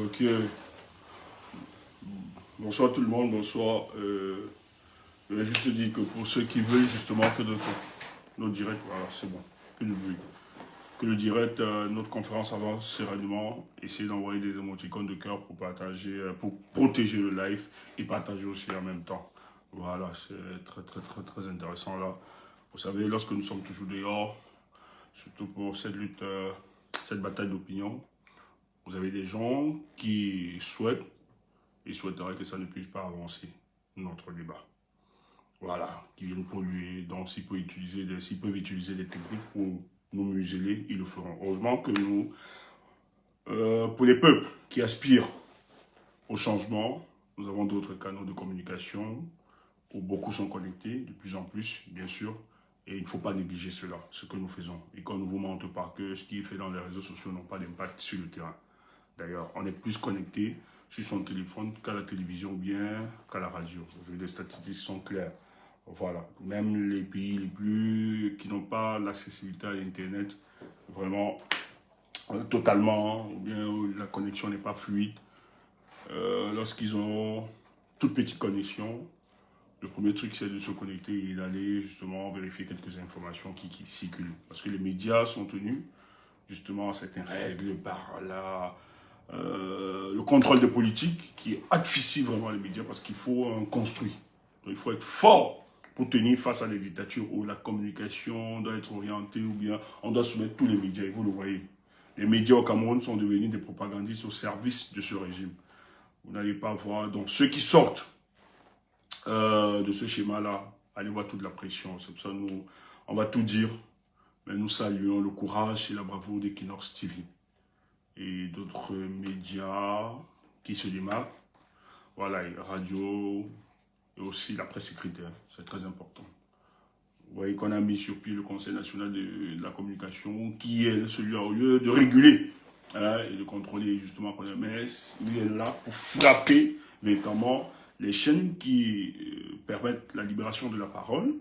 Ok. Bonsoir tout le monde, bonsoir. Je vais juste dire que pour ceux qui veulent justement que notre direct, voilà, c'est bon, plus de bruit. Que le direct, notre conférence avance sereinement. Essayez d'envoyer des émoticônes de cœur pour partager, pour protéger le live et partager aussi en même temps. Voilà, c'est très intéressant là. Vous savez, lorsque nous sommes toujours dehors, surtout pour cette lutte, cette bataille d'opinion, vous avez des gens qui souhaitent et souhaiteraient que ça ne puisse pas avancer notre débat. Voilà, qui viennent polluer. Donc, s'ils peuvent utiliser des techniques pour nous museler, ils le feront. Heureusement que nous, pour les peuples qui aspirent au changement, nous avons d'autres canaux de communication où beaucoup sont connectés, de plus en plus, bien sûr. Et il ne faut pas négliger cela, ce que nous faisons. Et qu'on ne vous montre pas que ce qui est fait dans les réseaux sociaux n'a pas d'impact sur le terrain. D'ailleurs, on est plus connecté sur son téléphone qu'à la télévision ou bien qu'à la radio. Les statistiques sont claires. Voilà. Même les pays qui n'ont pas l'accessibilité à l'Internet, vraiment, totalement, ou bien où la connexion n'est pas fluide, lorsqu'ils ont toute petite connexion, le premier truc, c'est de se connecter et d'aller justement vérifier quelques informations qui circulent. Parce que les médias sont tenus justement à certaines règles par le contrôle des politiques qui asfixie vraiment les médias parce qu'il faut construire. Donc, il faut être fort pour tenir face à des dictatures où la communication doit être orientée ou bien on doit soumettre tous les médias. Et vous le voyez. Les médias au Cameroun sont devenus des propagandistes au service de ce régime. Vous n'allez pas voir. Donc ceux qui sortent de ce schéma-là, allez voir toute la pression. C'est pour ça que nous, on va tout dire. Mais nous saluons le courage et la bravoure d'Equinox TV et d'autres médias qui se démarquent. Voilà, radio et aussi la presse écrite, hein, c'est très important. Vous voyez qu'on a mis sur pied le Conseil national de la communication qui est celui-là, au lieu de réguler et de contrôler justement, mais il est là pour frapper véritablement les chaînes qui permettent la libération de la parole,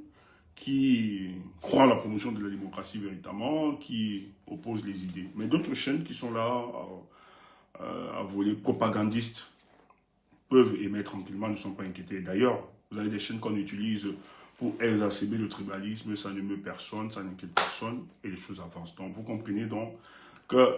qui croient à la promotion de la démocratie véritablement, qui opposent les idées. Mais d'autres chaînes qui sont là à voler propagandistes peuvent émettre tranquillement, ne sont pas inquiétés. D'ailleurs, vous avez des chaînes qu'on utilise pour exacerber le tribalisme, ça n'émeut personne, ça n'inquiète personne, et les choses avancent. Donc, vous comprenez donc que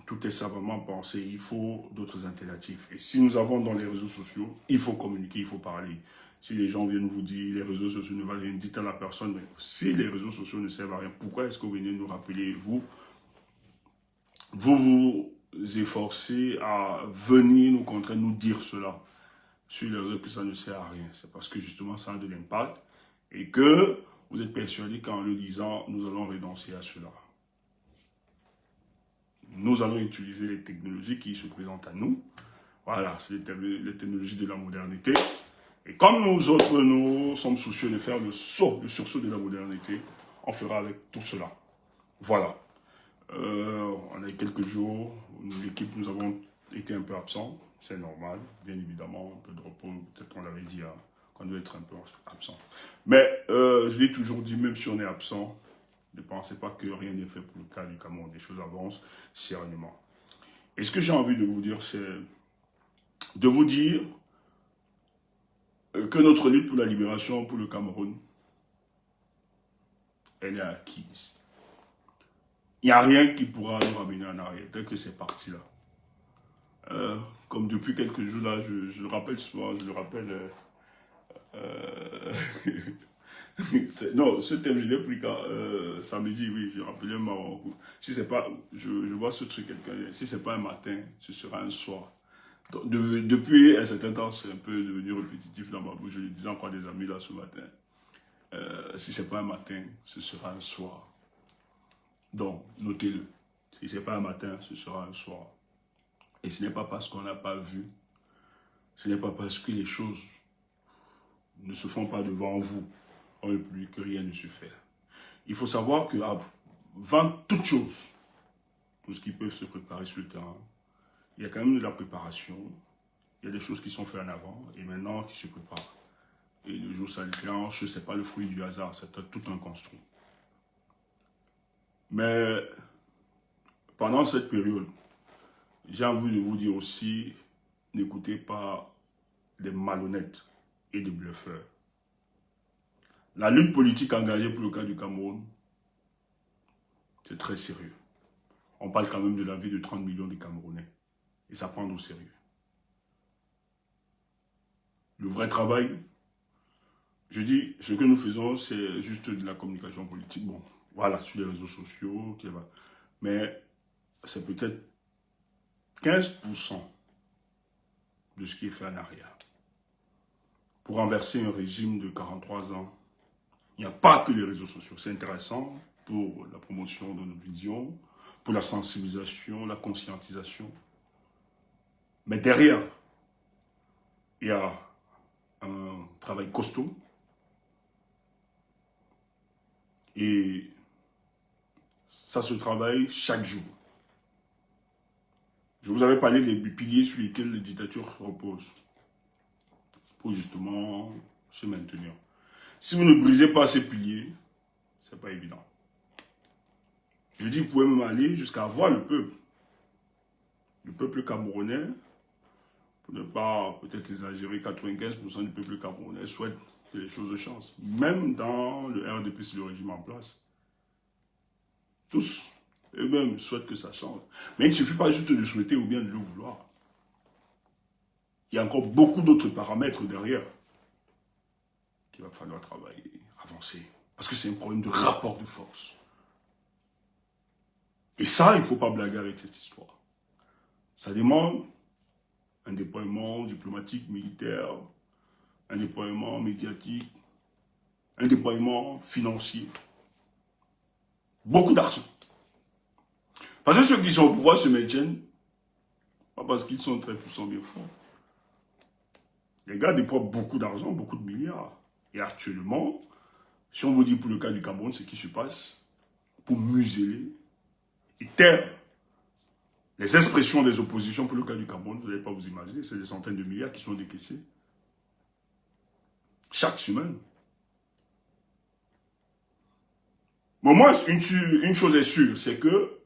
tout est savamment pensé, il faut d'autres alternatives. Et si nous avons dans les réseaux sociaux, il faut communiquer, il faut parler. Si les gens viennent vous dire les réseaux sociaux ne valent rien, dites à la personne, mais si les réseaux sociaux ne servent à rien, pourquoi est-ce que vous venez nous rappeler, vous efforcez à venir nous contraindre, nous dire cela sur les réseaux que ça ne sert à rien. C'est parce que justement ça a de l'impact et que vous êtes persuadé qu'en le disant, nous allons renoncer à cela. Nous allons utiliser les technologies qui se présentent à nous. Voilà, c'est les technologies de la modernité. Et comme nous autres, nous sommes soucieux de faire le sursaut de la modernité, on fera avec tout cela. Voilà. On a eu quelques jours, l'équipe, nous avons été un peu absents. C'est normal, bien évidemment, un peu de repos, peut-être qu'on l'avait dit, hein, qu'on doit être un peu absent. Mais je l'ai toujours dit, même si on est absent, ne pensez pas que rien n'est fait pour le cas du Cameroun. Les choses avancent sereinement. Et ce que j'ai envie de vous dire, c'est de vous dire que notre lutte pour la libération pour le Cameroun, elle est acquise. Il n'y a rien qui pourra nous ramener en arrière, dès que c'est parti là. Comme depuis quelques jours là, je le rappelle souvent, je le rappelle... non, ce thème, je l'ai pris quand samedi, oui, je rappelais si c'est pas, je vois ce truc, quelqu'un, si c'est pas un matin, ce sera un soir. Donc, depuis un certain temps, c'est un peu devenu répétitif dans ma bouche. Je le disais encore à des amis là ce matin. Si c'est pas un matin, ce sera un soir. Donc, notez-le. Si c'est pas un matin, ce sera un soir. Et ce n'est pas parce qu'on n'a pas vu, ce n'est pas parce que les choses ne se font pas devant vous, et plus que rien ne se fait. Il faut savoir qu'avant toute chose, tout ce qui peut se préparer sur le terrain, il y a quand même de la préparation, il y a des choses qui sont faites en avant et maintenant qui se préparent. Et le jour où ça déclenche, ce n'est pas le fruit du hasard, c'est tout un construit. Mais pendant cette période, j'ai envie de vous dire aussi, n'écoutez pas des malhonnêtes et des bluffeurs. La lutte politique engagée pour le cas du Cameroun, c'est très sérieux. On parle quand même de la vie de 30 millions de Camerounais. Et ça prend au sérieux. Le vrai travail, je dis, ce que nous faisons, c'est juste de la communication politique. Bon, voilà, sur les réseaux sociaux, mais c'est peut-être 15% de ce qui est fait en arrière. Pour renverser un régime de 43 ans, il n'y a pas que les réseaux sociaux. C'est intéressant pour la promotion de nos visions, pour la sensibilisation, la conscientisation. Mais derrière, il y a un travail costaud. Et ça se travaille chaque jour. Je vous avais parlé des piliers sur lesquels la dictature repose. Pour justement se maintenir. Si vous ne brisez pas ces piliers, ce n'est pas évident. Je dis, vous pouvez même aller jusqu'à voir le peuple. Le peuple camerounais, pour ne pas peut-être exagérer, 95% du peuple camerounais souhaite que les choses changent. Même dans le RDPC, le régime en place. Tous, eux-mêmes, souhaitent que ça change. Mais il ne suffit pas juste de le souhaiter ou bien de le vouloir. Il y a encore beaucoup d'autres paramètres derrière qu'il va falloir travailler, avancer. Parce que c'est un problème de rapport de force. Et ça, il ne faut pas blaguer avec cette histoire. Ça demande un déploiement diplomatique, militaire, un déploiement médiatique, un déploiement financier. Beaucoup d'argent. Parce que ceux qui sont au pouvoir se maintiennent, pas parce qu'ils sont très puissants, bien forts. Les gars déploient beaucoup d'argent, beaucoup de milliards. Et actuellement, si on vous dit pour le cas du Cameroun, ce qui se passe, pour museler et taire les expressions des oppositions pour le cas du Cameroun, vous n'allez pas vous imaginer, c'est des centaines de milliards qui sont décaissés. Chaque semaine. Mais au moins, une chose est sûre, c'est que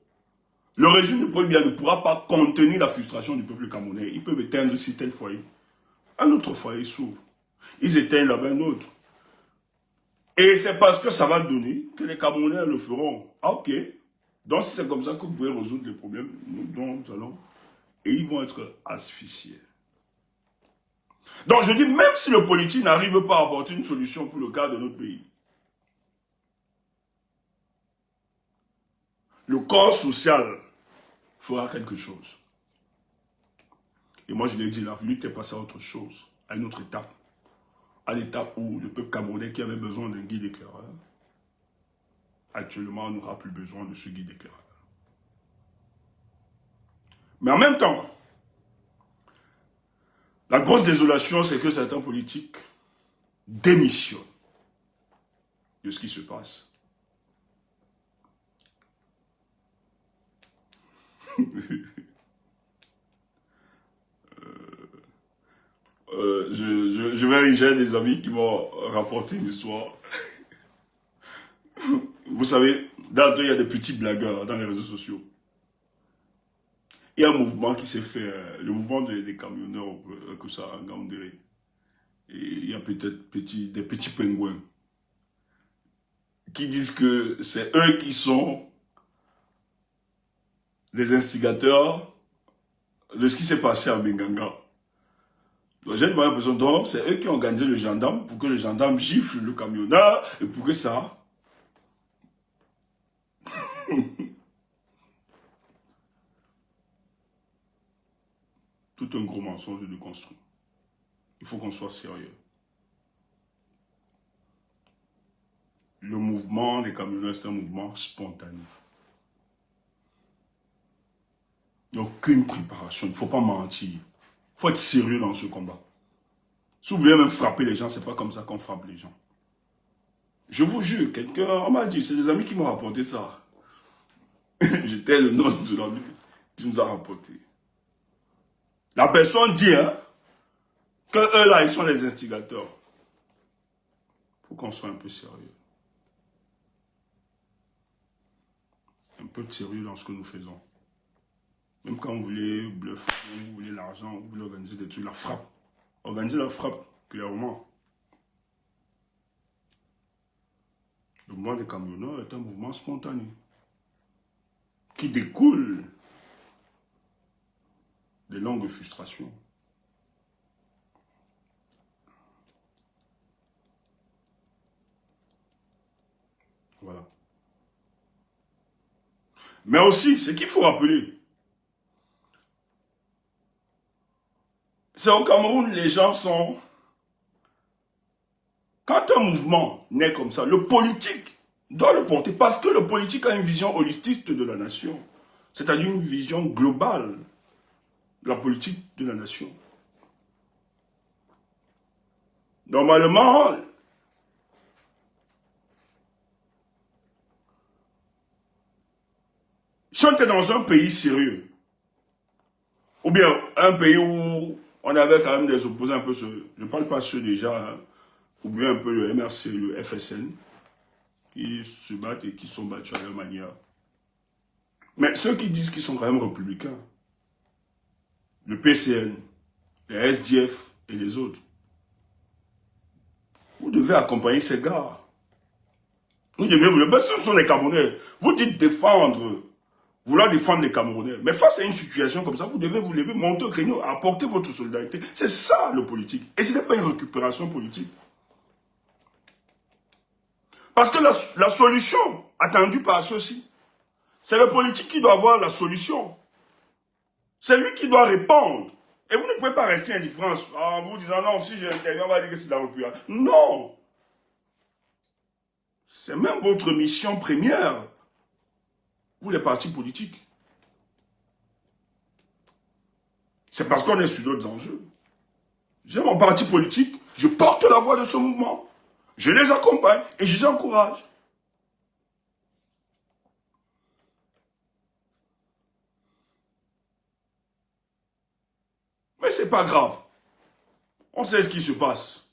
le régime de Paul Biya ne pourra pas contenir la frustration du peuple camerounais. Ils peuvent éteindre certains foyers. Un autre foyer s'ouvre. Ils éteignent là-bas un autre. Et c'est parce que ça va donner que les Camerounais le feront. Ah, ok. Donc, si c'est comme ça que vous pouvez résoudre les problèmes, nous allons. Et ils vont être asphyxiés. Donc, je dis, même si le politique n'arrive pas à apporter une solution pour le cas de notre pays, le corps social fera quelque chose. Et moi, je l'ai dit, la lutte est passée à autre chose, à une autre étape. À l'étape où le peuple camerounais qui avait besoin d'un guide éclaireur, actuellement, n'aura plus besoin de ce guide éclaireur. Mais en même temps, la grosse désolation, c'est que certains politiques démissionnent de ce qui se passe. J'ai des amis qui m'ont rapporté une histoire. Vous savez, il y a des petits blagueurs dans les réseaux sociaux. Il y a un mouvement qui s'est fait, le mouvement des camionneurs, que ça a Gaoundéré. Et il y a peut-être des petits pingouins qui disent que c'est eux qui sont les instigateurs de ce qui s'est passé à Benganga. Donc j'ai l'impression donc c'est eux qui ont organisé le gendarme pour que le gendarme gifle le camionneur et pour que ça... Tout un gros mensonge de construit. Il faut qu'on soit sérieux. Le mouvement des camionneurs, c'est un mouvement spontané. Il n'y a aucune préparation. Il ne faut pas mentir. Il faut être sérieux dans ce combat. Si vous voulez même frapper les gens, ce n'est pas comme ça qu'on frappe les gens. Je vous jure, quelqu'un, on m'a dit, c'est des amis qui m'ont rapporté ça. J'étais le nom de l'ami qui nous a rapporté. La personne dit, hein, que eux là, ils sont les instigateurs. Il faut qu'on soit un peu sérieux. Un peu de sérieux dans ce que nous faisons. Même quand vous voulez bluffer, vous voulez l'argent, vous voulez organiser des trucs, la frappe. Organiser la frappe, clairement. Le mouvement des camionneurs est un mouvement spontané qui découle des longues frustrations. Voilà. Mais aussi, ce qu'il faut rappeler, c'est au Cameroun, les gens sont... Quand un mouvement naît comme ça, le politique doit le porter parce que le politique a une vision holististe de la nation. C'est-à-dire une vision globale de la politique de la nation. Normalement, si on était dans un pays sérieux, ou bien un pays où on avait quand même des opposants un peu, je ne parle pas ceux déjà, hein, ou bien un peu le MRC, le FSN, qui se battent et qui sont battus à leur manière. Mais ceux qui disent qu'ils sont quand même républicains, le PCN, les SDF et les autres, vous devez accompagner ces gars. Vous devez vous lever, ce sont les Camerounais. Vous dites défendre, vouloir défendre les Camerounais. Mais face à une situation comme ça, vous devez vous lever, monter au créneau, apporter votre solidarité. C'est ça le politique. Et ce n'est pas une récupération politique. Parce que la solution attendue par ceux-ci, c'est le politique qui doit avoir la solution. C'est lui qui doit répondre. Et vous ne pouvez pas rester indifférent en vous disant non, si j'interviens, on va dire que c'est de la rupture. Non! C'est même votre mission première, vous les partis politiques. C'est parce qu'on est sur d'autres enjeux. J'ai mon parti politique, je porte la voix de ce mouvement. Je les accompagne et je les encourage. Mais c'est pas grave. On sait ce qui se passe.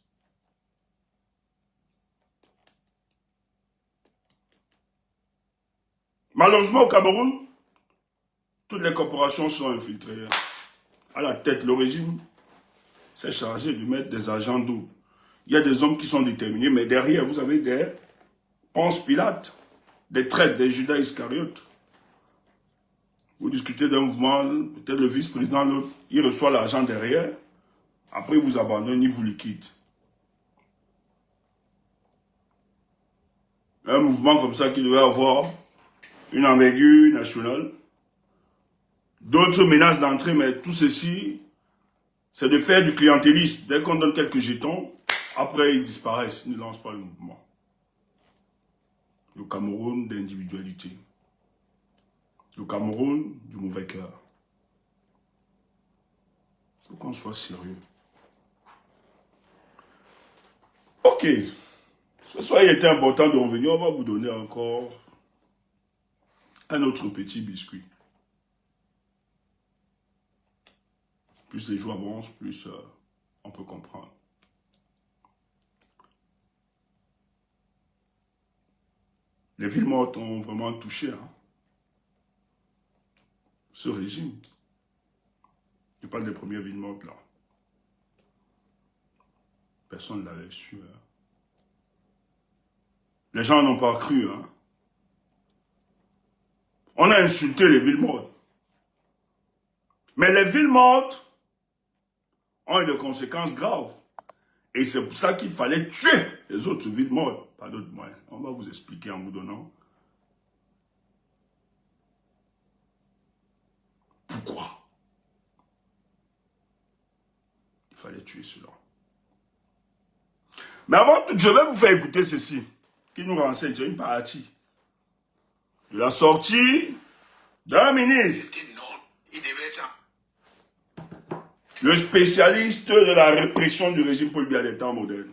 Malheureusement, au Cameroun, toutes les corporations sont infiltrées. À la tête, le régime s'est chargé de mettre des agents doubles. Il y a des hommes qui sont déterminés, mais derrière, vous avez des Ponce Pilate, des traîtres, des Judas Iscariotes. Vous discutez d'un mouvement, peut-être le vice-président, il reçoit l'argent derrière, après il vous abandonne, il vous liquide. Un mouvement comme ça qui devait avoir une envergure nationale, d'autres menaces d'entrée, mais tout ceci, c'est de faire du clientélisme. Dès qu'on donne quelques jetons, après ils disparaissent, ils ne lancent pas le mouvement. Le Cameroun d'individualité. Le Cameroun du mauvais cœur. Il faut qu'on soit sérieux. Ok. Ce soir, il était important de revenir. On va vous donner encore un autre petit biscuit. Plus les jours avancent, plus on peut comprendre. Les villes mortes ont vraiment touché ce régime. Je parle des premières villes mortes là. Personne ne l'avait su. Les gens n'ont pas cru. On a insulté les villes mortes. Mais les villes mortes ont eu des conséquences graves. Et c'est pour ça qu'il fallait tuer les autres villes mortes. Pas d'autres moyens. On va vous expliquer en vous donnant pourquoi il fallait tuer cela. Mais avant tout, je vais vous faire écouter ceci, qui nous renseigne sur une partie de la sortie d'un ministre, le spécialiste de la répression du régime policier des temps modernes,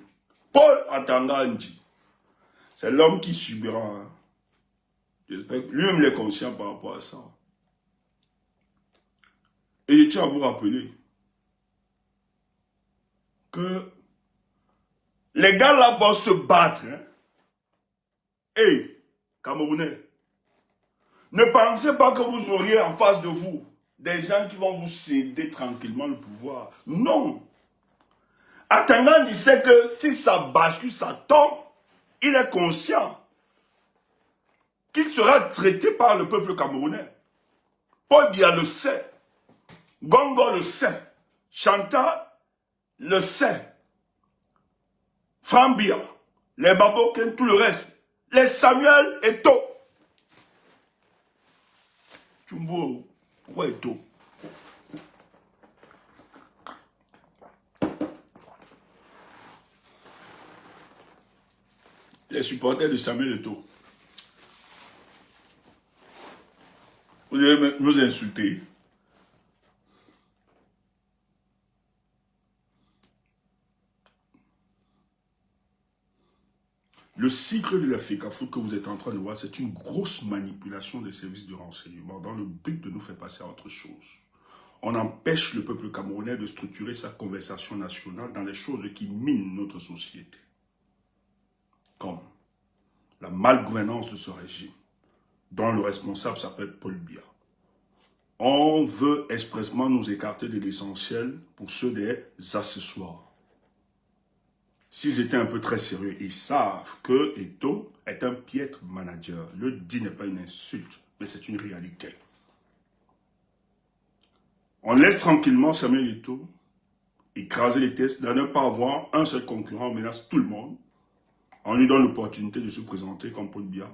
Paul Atanga Ndji. C'est l'homme qui subira. J'espère que lui-même il est conscient par rapport à ça. Et je tiens à vous rappeler que les gars là vont se battre. Hey, Camerounais, ne pensez pas que vous auriez en face de vous des gens qui vont vous céder tranquillement le pouvoir. Non. Atangandi il sait que si ça bascule, ça tombe, il est conscient qu'il sera traité par le peuple camerounais. Paul Biya le sait. Gongo le sait. Chanta le sait. Frambia, les Baboken, tout le reste. Les Samuel Eto'o. Tumbo, pourquoi Eto'o? Les supporters de Samuel Eto'o. Vous allez nous insulter. Le cycle de la FECAFOOT que vous êtes en train de voir, c'est une grosse manipulation des services de renseignement dans le but de nous faire passer à autre chose. On empêche le peuple camerounais de structurer sa conversation nationale dans les choses qui minent notre société. Comme la malgouvernance de ce régime, dont le responsable s'appelle Paul Biya. On veut expressément nous écarter de l'essentiel pour ceux des accessoires. S'ils étaient un peu très sérieux, ils savent que Eto'o est un piètre manager. Le dit n'est pas une insulte, mais c'est une réalité. On laisse tranquillement Samuel Eto'o écraser les tests, de ne pas avoir un seul concurrent, on menace tout le monde. On lui donne l'opportunité de se présenter comme Paul Biya.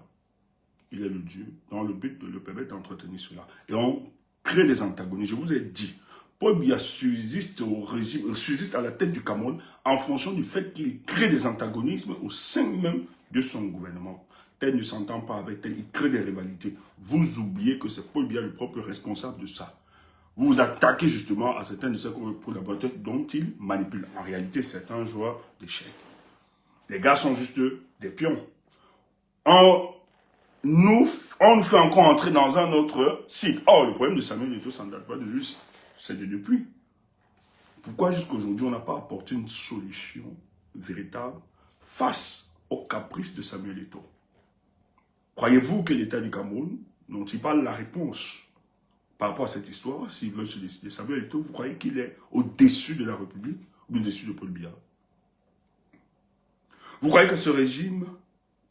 Il est le Dieu, dans le but de le permettre d'entretenir cela. Et on crée des antagonistes. Je vous ai dit, Paul Biya subsiste au régime, subsiste à la tête du Cameroun en fonction du fait qu'il crée des antagonismes au sein même de son gouvernement. Tel ne s'entend pas avec tel, il crée des rivalités. Vous oubliez que c'est Paul Biya le propre responsable de ça. Vous vous attaquez justement à certains de ces collaborateurs dont il manipule. En réalité, c'est un joueur d'échecs. Les gars sont juste des pions. On nous fait encore entrer dans un autre cycle. Oh, le problème de Samuel Eto'o, ça ne date pas de juste. C'est de depuis. Pourquoi jusqu'à aujourd'hui, on n'a pas apporté une solution véritable face aux caprices de Samuel Eto'o? Croyez-vous que l'État du Cameroun n'ont-ils pas la réponse par rapport à cette histoire? S'ils veulent se décider, Samuel Eto'o, vous croyez qu'il est au-dessus de la République ou au-dessus de Paul Biya? Vous croyez que ce régime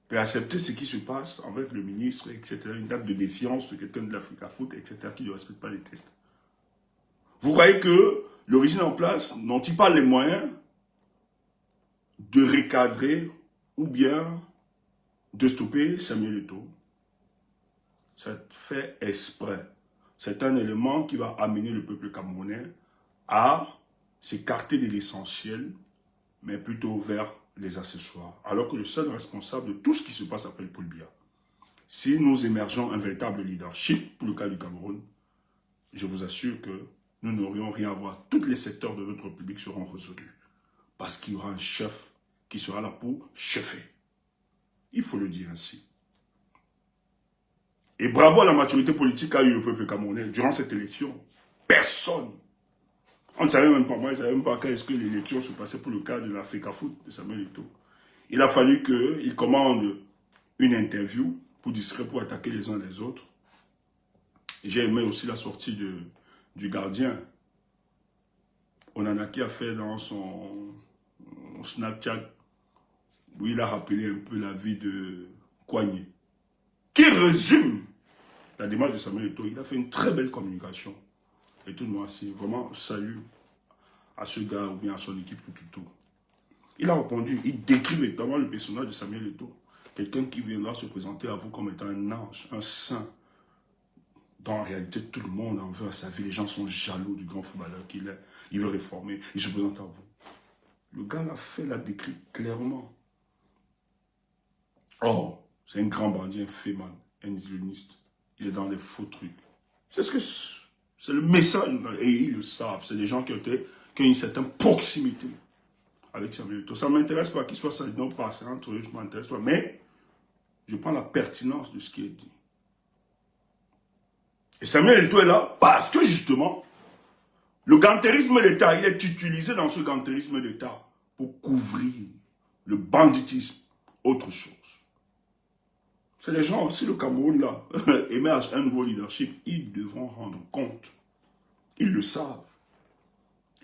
peut accepter ce qui se passe avec le ministre, etc., une date de défiance de quelqu'un de l'AfricaFoot, etc., qui ne respecte pas les tests? Vous croyez que le régime en place n'ont-ils pas les moyens de recadrer ou bien de stopper Samuel Eto'o? C'est fait exprès. C'est un élément qui va amener le peuple camerounais à s'écarter de l'essentiel, mais plutôt vers les accessoires. Alors que le seul responsable de tout ce qui se passe s'appelle Paul Biya. Si nous émergeons un véritable leadership pour le cas du Cameroun, je vous assure que nous n'aurions rien à voir. Tous les secteurs de notre République seront résolus. Parce qu'il y aura un chef qui sera là pour chefer. Il faut le dire ainsi. Et bravo à la maturité politique qu'a eu le peuple camerounais durant cette élection. Personne. On ne savait même pas, moi, je ne savais même pas quand est-ce que l'élection se passait pour le cas de la FECAFOOT de Samuel Eto'o. Il a fallu qu'il commande une interview pour distraire, pour attaquer les uns les autres. J'ai aimé aussi la sortie du gardien. Onana qui a fait dans son Snapchat où il a rappelé un peu la vie de Kouagné, qui résume la démarche de Samuel Eto'o. Il a fait une très belle communication. Et tout le monde, c'est vraiment salut à ce gars ou bien à son équipe tout. Il a répondu, il décrit notamment le personnage de Samuel Eto'o. Quelqu'un qui viendra se présenter à vous comme étant un ange, un saint. Dans la réalité, tout le monde en veut à sa vie. Les gens sont jaloux du grand footballeur qu'il est. Il veut réformer. Il se présente à vous. Le gars l'a décrit clairement. Oh, c'est un grand bandit, un féman, un illusionniste. Il est dans les faux trucs. C'est ce que c'est le message. Et ils le savent. C'est des gens qui ont une certaine proximité avec Samuel Eto'o. Ça ne m'intéresse pas qu'il soit ça. Non, pas. C'est entre eux, je ne m'intéresse pas. Mais je prends la pertinence de ce qui est dit. Et Samuel Eto'o est là parce que justement, le gantérisme d'État, il est utilisé dans ce gantérisme d'État pour couvrir le banditisme, autre chose. C'est les gens, si le Cameroun là émerge un nouveau leadership, ils devront rendre compte Ils le savent.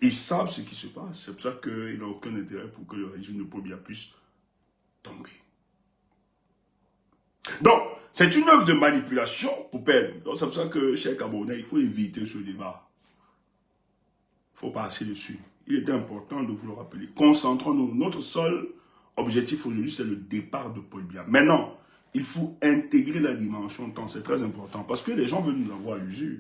Ils savent ce qui se passe. C'est pour ça qu'il n'a aucun intérêt pour que le régime de Paul Biya puisse tomber. Donc, c'est une œuvre de manipulation pour perdre. Donc, c'est pour ça que, chez Camerounais, il faut éviter ce débat. Il faut passer dessus. Il est important de vous le rappeler. Concentrons-nous. Notre seul objectif aujourd'hui, c'est le départ de Paul Biya. Maintenant, il faut intégrer la dimension de temps. C'est très important parce que les gens veulent nous avoir à l'usure.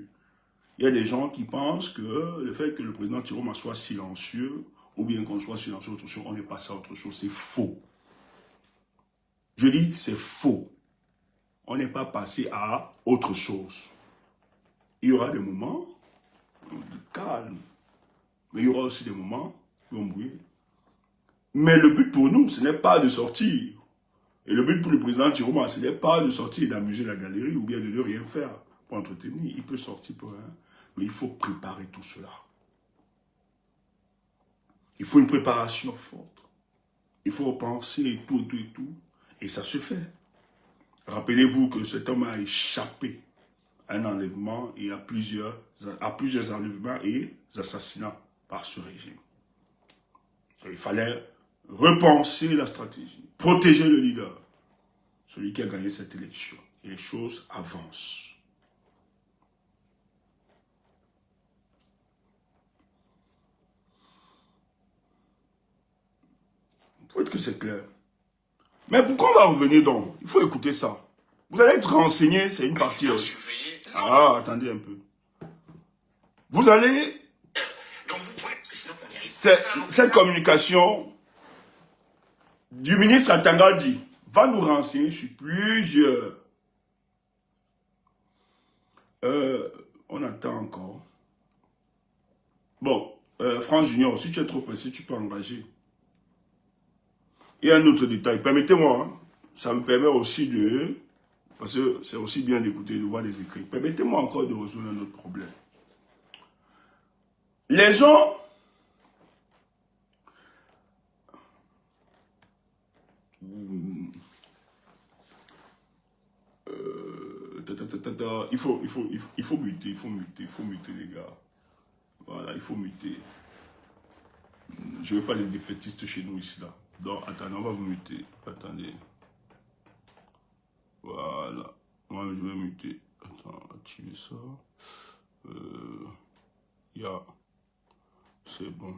Il y a des gens qui pensent que le fait que le président Tiroma soit silencieux, ou bien qu'on soit silencieux, autre chose, on est passé à autre chose. C'est faux. Je dis, c'est faux. On n'est pas passé à autre chose. Il y aura des moments de calme, mais il y aura aussi des moments qui vont brûler. Mais le but pour nous, ce n'est pas de sortir. Et le but pour le président Tiroma, ce n'est pas de sortir et d'amuser la galerie ou bien de ne rien faire pour entretenir. Il peut sortir pour rien. Mais il faut préparer tout cela. Il faut une préparation forte. Il faut repenser et tout, et tout, et tout. Et ça se fait. Rappelez-vous que cet homme a échappé à un enlèvement et à plusieurs enlèvements et assassinats par ce régime. Il fallait repenser la stratégie, protéger le leader, celui qui a gagné cette élection. Et les choses avancent. Il faut être que c'est clair. Mais pourquoi on va revenir donc? Il faut écouter ça. Vous allez être renseigné, c'est une partie. Ah, attendez un peu. Vous allez... Cette communication du ministre Atangadi va nous renseigner sur plusieurs... on attend encore. Bon, France Junior, si tu es trop pressé, tu peux engager. Il y a un autre détail. Permettez-moi, hein, ça me permet aussi de... Parce que c'est aussi bien d'écouter, de voir les écrits. Permettez-moi encore de résoudre un autre problème. Les gens... Il faut muter les gars. Voilà, il faut muter. Je ne veux pas les défaitistes chez nous ici là. Donc, attendez, on va vous muter. Attendez. Voilà. Moi, je vais muter. Attends, activer ça. C'est bon.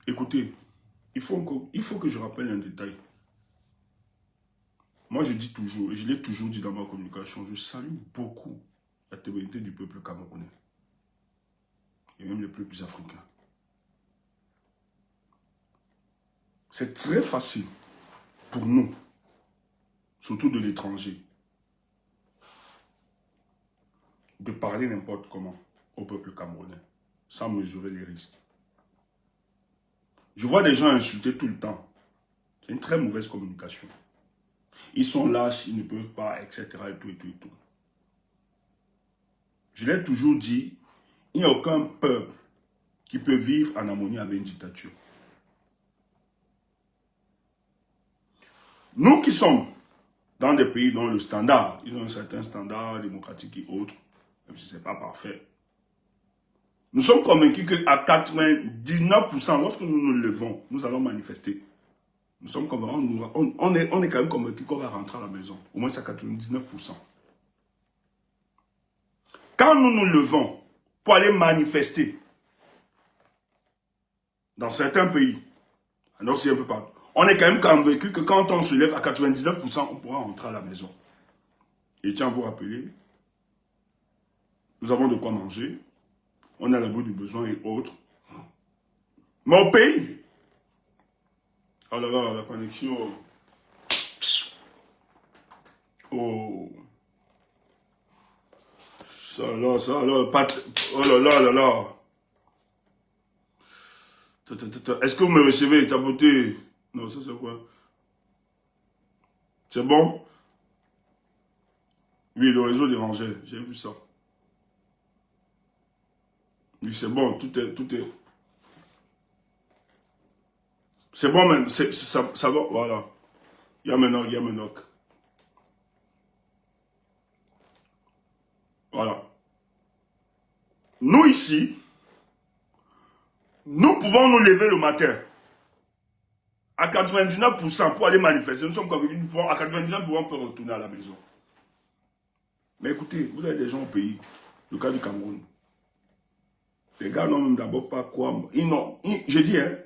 Écoutez, il faut que je rappelle un détail. Moi, je dis toujours, et je l'ai toujours dit dans ma communication, je salue beaucoup la ténérité du peuple camerounais. Et même les peuples africains. C'est très facile pour nous, surtout de l'étranger, de parler n'importe comment au peuple camerounais, sans mesurer les risques. Je vois des gens insulter tout le temps. C'est une très mauvaise communication. Ils sont lâches, ils ne peuvent pas, etc. Et tout, et tout, et tout. Je l'ai toujours dit, il n'y a aucun peuple qui peut vivre en harmonie avec une dictature. Nous qui sommes dans des pays dont le standard, ils ont un certain standard démocratique et autres, même si ce n'est pas parfait. Nous sommes convaincus qu'à 99%, lorsque nous nous levons, nous allons manifester. Nous sommes convaincus, on est quand même convaincus qu'on va rentrer à la maison, au moins à 99%. Quand nous nous levons pour aller manifester dans certains pays, alors c'est un peu partout, on est quand même convaincu que quand on se lève à 99%, on pourra rentrer à la maison. Et tiens à vous rappeler, nous avons de quoi manger, on a l'abri du besoin et autres. Mais au pays, oh là là, la connexion, oh, ça là, oh là là là là. Est-ce que vous me recevez, tapoter? Non, ça c'est quoi? C'est bon? Oui, le réseau dérangeait, j'ai vu ça. Oui, c'est bon, tout est... C'est bon même, ça va, voilà. Il y a maintenant. nous ici, nous pouvons nous lever le matin à 99% pour aller manifester. Nous sommes convaincus à 99% pour retourner à la maison. Mais écoutez, vous avez des gens au pays, le cas du Cameroun. Les gars n'ont même d'abord pas quoi. Je dis, hein,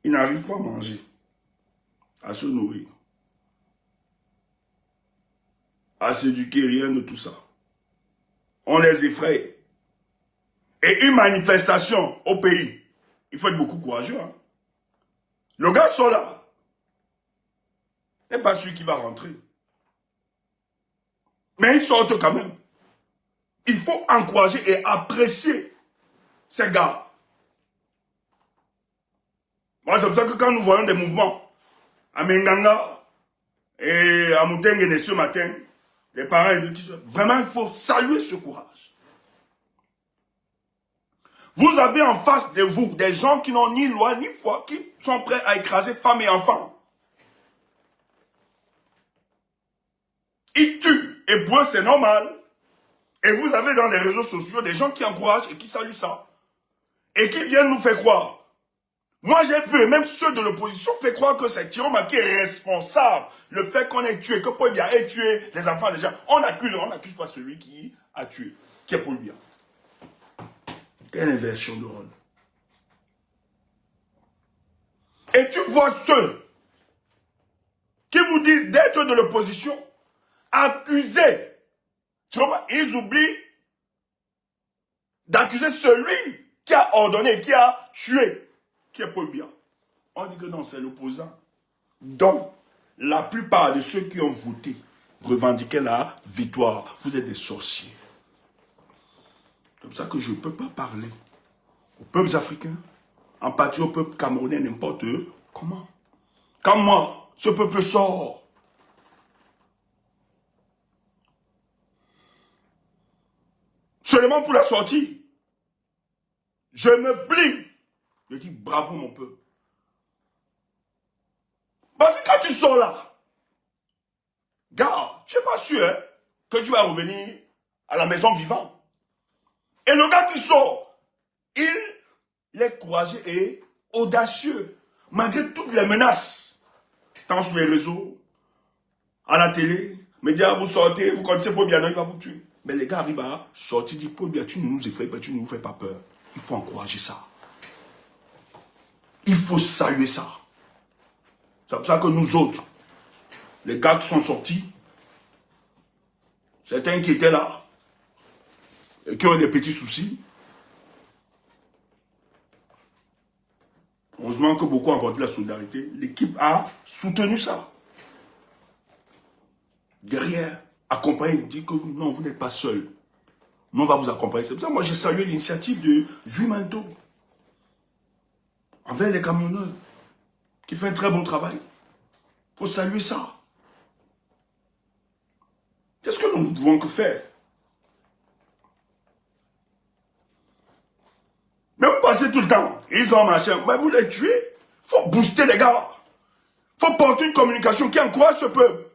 ils n'arrivent pas à manger, à se nourrir, à s'éduquer, rien de tout ça. On les effraie. Et une manifestation au pays, il faut être beaucoup courageux. Hein. Le gars sort là. n'est pas sûr qu'il va rentrer. Mais ils sortent quand même. Il faut encourager et apprécier ces gars. Moi, c'est pour ça que quand nous voyons des mouvements à Menganga et à Moutengene ce matin, les parents disent vraiment, il faut saluer ce courage. Vous avez en face de vous des gens qui n'ont ni loi ni foi, qui sont prêts à écraser femmes et enfants. Ils tuent. Et pour eux, c'est normal. Et vous avez dans les réseaux sociaux des gens qui encouragent et qui saluent ça. Et qui viennent nous faire croire. Moi, j'ai vu, même ceux de l'opposition fait croire que c'est Thierry qui est responsable. Le fait qu'on ait tué, que Paul Biya ait tué les enfants des gens. On n'accuse pas celui qui a tué, qui est Paul Biya. Quelle inversion de rôle. Et tu vois ceux qui vous disent d'être de l'opposition, accusés. Tu vois, ils oublient d'accuser celui qui a ordonné, qui a tué, qui est Paul Biya. On dit que non, c'est l'opposant. Donc, la plupart de ceux qui ont voté revendiquaient la victoire. Vous êtes des sorciers. C'est comme ça que je ne peux pas parler aux peuples africains, en particulier au peuple camerounais, n'importe comment. Quand moi, ce peuple sort, seulement pour la sortie, je me plie. Je dis bravo mon peuple. Parce que quand tu sors là, gars, tu n'es pas sûr hein, que tu vas revenir à la maison vivant. Et le gars qui sort, il est courageux et audacieux, malgré toutes les menaces. Tant sur les réseaux, à la télé, médias, vous sortez, vous connaissez Paul Biya, il va vous tuer. Mais les gars arrivent à sortir, disent Paul Biya, tu ne nous effraies pas, tu ne nous fais pas peur. Il faut encourager ça. Il faut saluer ça. C'est pour ça que nous autres, les gars qui sont sortis, certains qui étaient là, et qui ont des petits soucis, heureusement que beaucoup ont apporté la solidarité, l'équipe a soutenu ça. Derrière, accompagner, dit que non, vous n'êtes pas seul. Nous, on va vous accompagner. C'est pour ça que moi, j'ai salué l'initiative de Zuimanto envers les camionneurs qui fait un très bon travail. Il faut saluer ça. C'est ce que nous ne pouvons que faire. Mais vous passez tout le temps, ils ont machin, mais vous les tuez. Il faut booster les gars. Il faut porter une communication qui encourage ce peuple.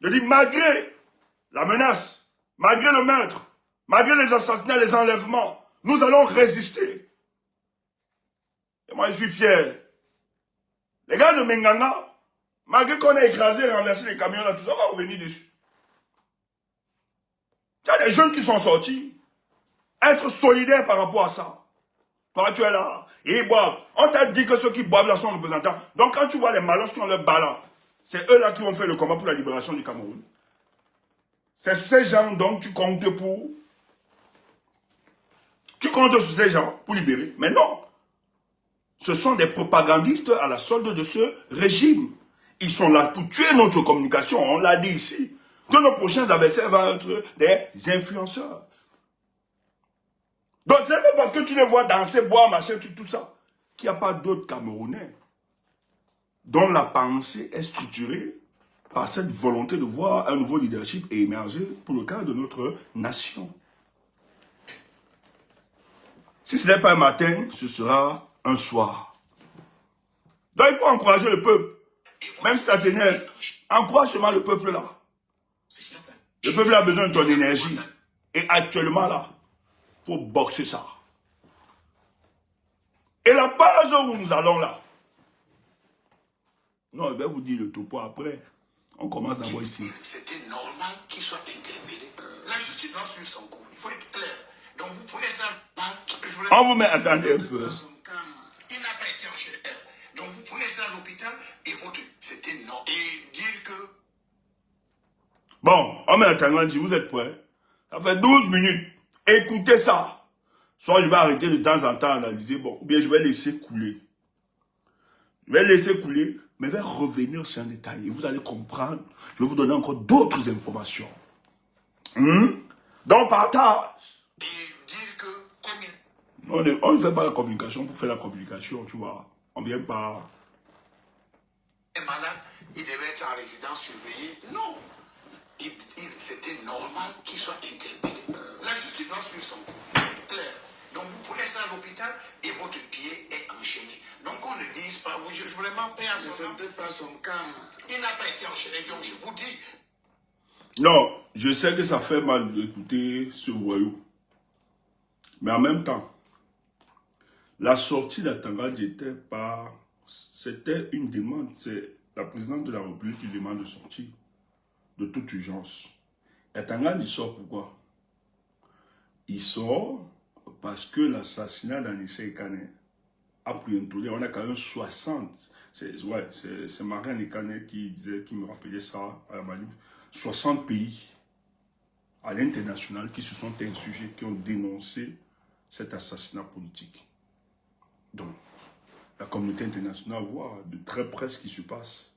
Je dis, malgré la menace, malgré le meurtre, malgré les assassinats, les enlèvements, nous allons résister. Et moi, je suis fier. Les gars de Menganga, malgré qu'on ait écrasé et renversé les camions, là, tout ça, on va revenir dessus. Il y a des jeunes qui sont sortis. Être solidaire par rapport à ça. Toi, tu es là. Et ils boivent. On t'a dit que ceux qui boivent là sont représentants. Donc, quand tu vois les malins qui ont leur ballon, c'est eux là qui vont faire le combat pour la libération du Cameroun. C'est ces gens dont tu comptes pour... Tu comptes sur ces gens pour libérer. Mais non. Ce sont des propagandistes à la solde de ce régime. Ils sont là pour tuer notre communication. On l'a dit ici. Que nos prochains adversaires vont être des influenceurs. Donc c'est pas parce que tu les vois danser, boire, machin, tout ça, qu'il n'y a pas d'autres Camerounais dont la pensée est structurée par cette volonté de voir un nouveau leadership émerger pour le cas de notre nation. Si ce n'est pas un matin, ce sera un soir. Donc il faut encourager le peuple. Même si ça t'énerve, encourage seulement le peuple là. Le peuple a besoin de ton énergie. Et actuellement là, il faut boxer ça. Et la base où nous allons là, non, je vais vous dire le topo après. On commence d'abord ici. C'était normal qu'il soit interpellé. La justice doit suivre son cours. Il faut être clair. Donc vous pouvez être un... On vous met, attendez un peu. Il n'a pas été enchaîné. Donc vous pouvez être à l'hôpital et votre... C'était non. Et dire que... Bon, on met attendant, vous êtes prêts? Ça fait 12 minutes. Écoutez ça. Soit je vais arrêter de temps en temps à analyser, bon, ou bien je vais laisser couler. Je vais laisser couler, mais je vais revenir sur un détail et vous allez comprendre. Je vais vous donner encore d'autres informations. Donc, partage. Et dire que... On ne fait pas la communication pour faire la communication, tu vois. On ne vient pas... Il est malade, il devait être en résidence surveillée. Non. C'était normal qu'il soit interpellé. La justice doit suivre son cours. Clair. Donc vous pouvez être à l'hôpital et votre pied est enchaîné. Donc on ne dise pas, oui, je vraiment paie à son cas. Pas son cas. Il n'a pas été enchaîné, donc je vous dis. Non, je sais que ça fait mal d'écouter ce voyou. Mais en même temps, la sortie d'Atangadji était pas... C'était une demande. C'est la présidente de la République qui demande de sortir de toute urgence. Atangadji sort pourquoi? Il sort parce que l'assassinat d'Anissa Ekane a pris un tournée. On a quand même 60. C'est Marianne Ekane qui me rappelait ça à la manif. 60 pays à l'international qui se sont insurgés, qui ont dénoncé cet assassinat politique. Donc, la communauté internationale voit de très près ce qui se passe.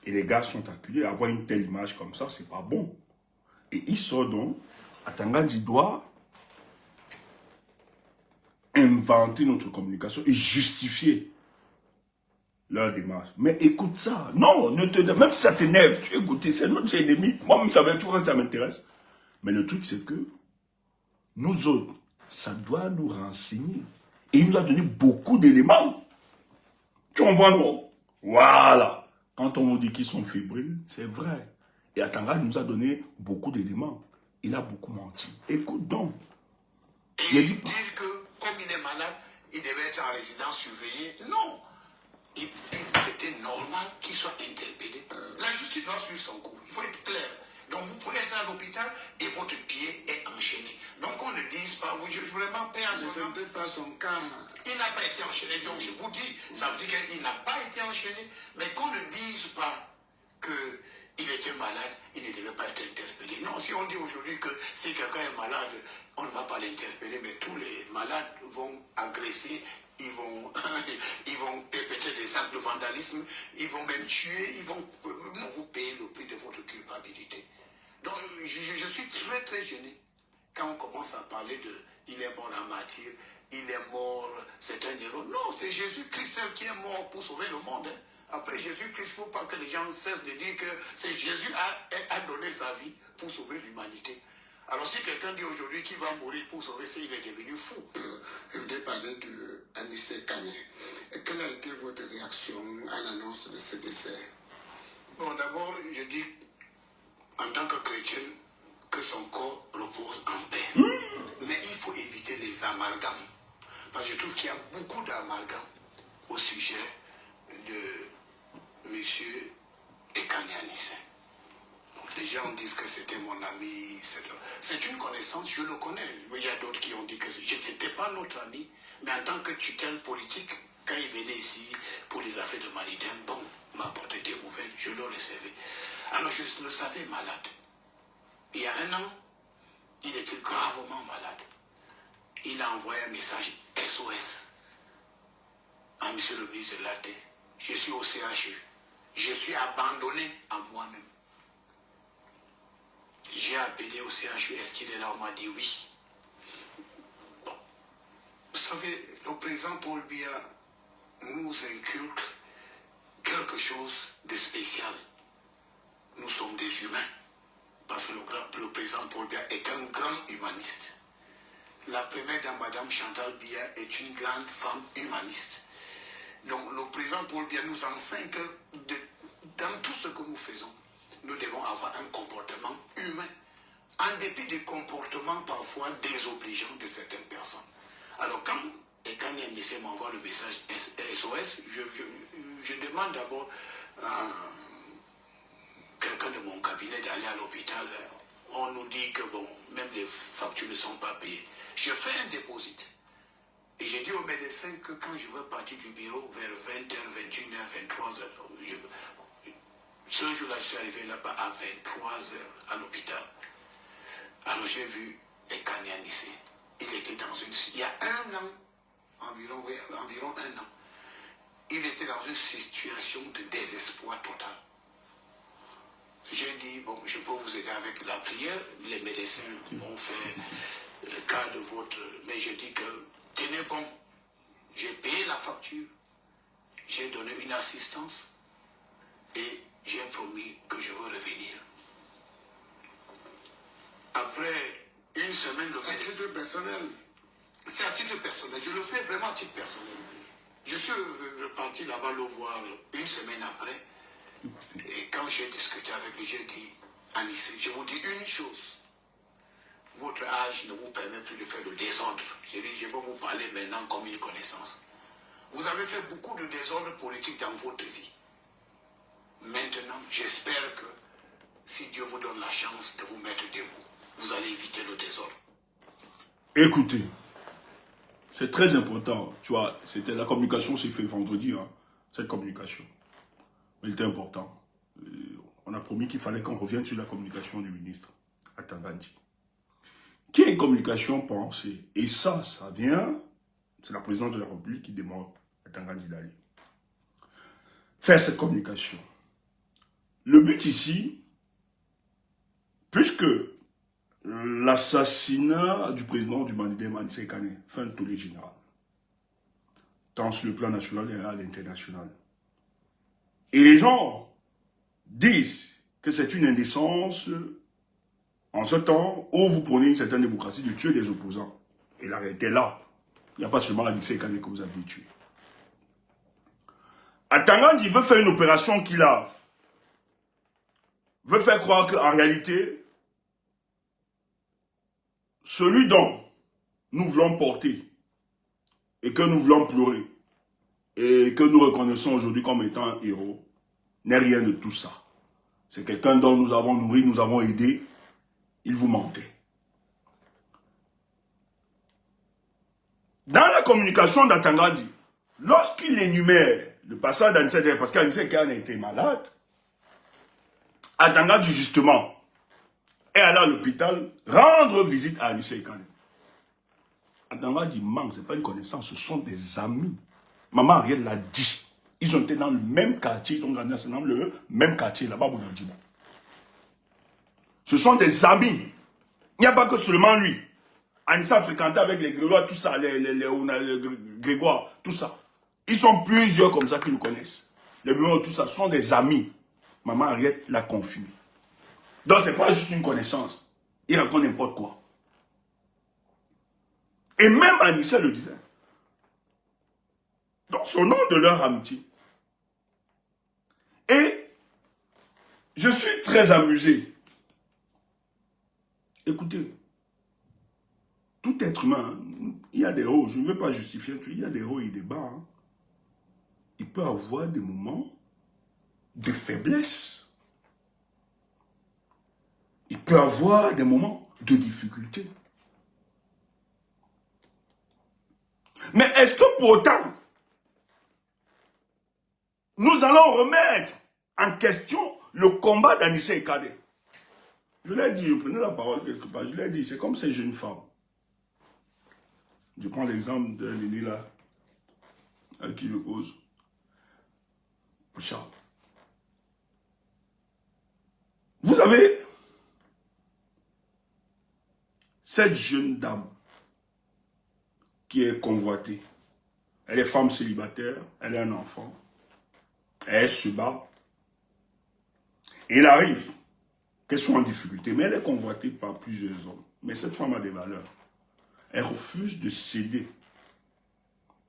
Et les gars sont acculés. Avoir une telle image comme ça, c'est pas bon. Et il sort donc, Atangadji doit inventer notre communication et justifier leur démarche. Mais écoute ça. Non, même si ça t'énerve, tu écoutes, c'est notre ennemi. Moi-même, ça m'intéresse. Mais le truc, c'est que nous autres, ça doit nous renseigner. Et il nous a donné beaucoup d'éléments. Tu comprends, non? Voilà. Quand on nous dit qu'ils sont fébriles, c'est vrai. Et Atangadji nous a donné beaucoup d'éléments. Il a beaucoup menti. Écoute donc. Et dire que, comme il est malade, il devait être en résidence surveillée. Non. C'était normal qu'il soit interpellé. La justice doit suivre son cours. Il faut être clair. Donc vous pouvez être à l'hôpital et votre pied est enchaîné. Donc on ne dise pas, oui, je vraiment paie à son cas. Pas son cas. Il n'a pas été enchaîné. Donc je vous dis, ça veut dire qu'il n'a pas été enchaîné. Mais qu'on ne dise pas qu'il était malade, il ne devait pas être interpellé. Non, si on dit aujourd'hui que si quelqu'un est malade, on ne va pas l'interpeller, mais tous les malades vont agresser, ils vont perpétrer des actes de vandalisme, ils vont même tuer, ils vont vous payer le prix de votre culpabilité. Donc je suis très très gêné quand on commence à parler de il est mort en martyr, il est mort, c'est un héros. Non, c'est Jésus-Christ seul qui est mort pour sauver le monde. Après Jésus-Christ, il ne faut pas que les gens cessent de dire que c'est Jésus a donné sa vie pour sauver l'humanité. Alors si quelqu'un dit aujourd'hui qu'il va mourir pour sauver ça, il est devenu fou. Je voudrais parler de Anissa Ekane. Quelle a été votre réaction à l'annonce de ce décès? Bon, d'abord, je dis en tant que chrétien que son corps repose en paix. Mais il faut éviter les amalgames. Parce que je trouve qu'il y a beaucoup d'amalgames au sujet de M. Ekane Anissa. Les gens disent que c'était mon ami. C'est une connaissance, je le connais. Il y a d'autres qui ont dit que c'était pas notre ami. Mais en tant que tutelle politique, quand il venait ici pour les affaires de Malidem, bon, ma porte était ouverte, je le recevais. Alors je le savais malade. Il y a un an, il était gravement malade. Il a envoyé un message SOS à monsieur le ministre de l'AT. Je suis au CHU. Je suis abandonné à moi-même. J'ai appelé au CHU, est-ce qu'il est là? On m'a dit oui. Bon. Vous savez, le président Paul Biya nous inculque quelque chose de spécial. Nous sommes des humains. Parce que le président Paul Biya est un grand humaniste. La première dame, Madame Chantal Biya, est une grande femme humaniste. Donc le président Paul Biya nous enseigne que dans tout ce que nous faisons, nous devons avoir un comportement humain en dépit des comportements parfois désobligeants de certaines personnes. Alors quand Ekani Anissé m'envoie le message SOS, je demande d'abord à quelqu'un de mon cabinet d'aller à l'hôpital. On nous dit que bon, même les factures ne sont pas payées. Je fais un dépôt. Et j'ai dit au médecin que quand je veux partir du bureau vers 20h, 21h, 23h, ce jour-là, je suis arrivé là-bas à 23h à l'hôpital. Alors j'ai vu Ekani Anissé. Il était dans une... Il y a un an, environ un an, il était dans une situation de désespoir total. J'ai dit, bon, je peux vous aider avec la prière. Les médecins m'ont fait cas de votre... Mais je dis que, tenez bon, j'ai payé la facture, j'ai donné une assistance et j'ai promis que je veux revenir. Après une semaine de... À titre personnel. C'est à titre personnel, je le fais vraiment à titre personnel. Je suis reparti là-bas le voir une semaine après. Et quand j'ai discuté avec lui, j'ai dit, Anissé, je vous dis une chose. Votre âge ne vous permet plus de faire le désordre. J'ai dit, je vais vous parler maintenant comme une connaissance. Vous avez fait beaucoup de désordre politique dans votre vie. Maintenant, j'espère que si Dieu vous donne la chance de vous mettre debout, vous allez éviter le désordre. Écoutez, c'est très important. Tu vois, c'était la communication s'est fait vendredi, hein, cette communication. Mais il était important. On a promis qu'il fallait qu'on revienne sur la communication du ministre Atangandji. Qui est une communication pensée? Et ça vient, c'est la présidente de la République qui demande à Atangandji d'aller faire cette communication. Le but ici, puisque l'assassinat du président du Bandidem Anissé Ekane fait un tollé général, tant sur le plan national et à l'international. Et les gens disent que c'est une indécence en ce temps où vous prenez une certaine démocratie de tuer des opposants. Et la réalité est là. Il n'y a pas seulement Anissé Ekane que vous avez tué. Atangandji veut faire une opération qu'il veut faire croire qu'en réalité, celui dont nous voulons porter et que nous voulons pleurer et que nous reconnaissons aujourd'hui comme étant un héros n'est rien de tout ça. C'est quelqu'un dont nous avons nourri, nous avons aidé. Il vous mentait. Dans la communication d'Atangandji, lorsqu'il énumère le passage d'Anissé Ekane, parce qu'Anissé Ekane a été malade, Atangandji justement est allé à l'hôpital rendre visite à Anissé Ekane. Atangandji manque, ce n'est pas une connaissance, ce sont des amis. Maman Ariel l'a dit. Ils ont été dans le même quartier, ils ont grandi dans le même quartier, là-bas, Bounandjiba. Ce sont des amis. Il n'y a pas que seulement lui. Anissé a fréquenté avec les Grégoire, tout ça, les Grégoire, tout ça. Ils sont plusieurs comme ça qui nous connaissent. Les Grégoire, tout ça, ce sont des amis. Maman Ariel l'a confirmé. Donc, ce n'est pas juste une connaissance. Il raconte n'importe quoi. Et même Anissé le disait. Donc, au nom de leur amitié. Et je suis très amusé. Écoutez, tout être humain, il y a des hauts, je ne veux pas justifier, il y a des hauts et des bas. Hein. Il peut avoir des moments de faiblesse. Il peut avoir des moments de difficulté. Mais est-ce que pour autant, nous allons remettre en question le combat d'Anissé Ekane? Je l'ai dit, je prenais la parole quelque part, je l'ai dit, c'est comme ces jeunes femmes. Je prends l'exemple de Lili là, avec qui je cause. Charles. Vous avez cette jeune dame qui est convoitée. Elle est femme célibataire, elle a un enfant, elle se bat. Et il arrive qu'elle soit en difficulté, mais elle est convoitée par plusieurs hommes. Mais cette femme a des valeurs. Elle refuse de céder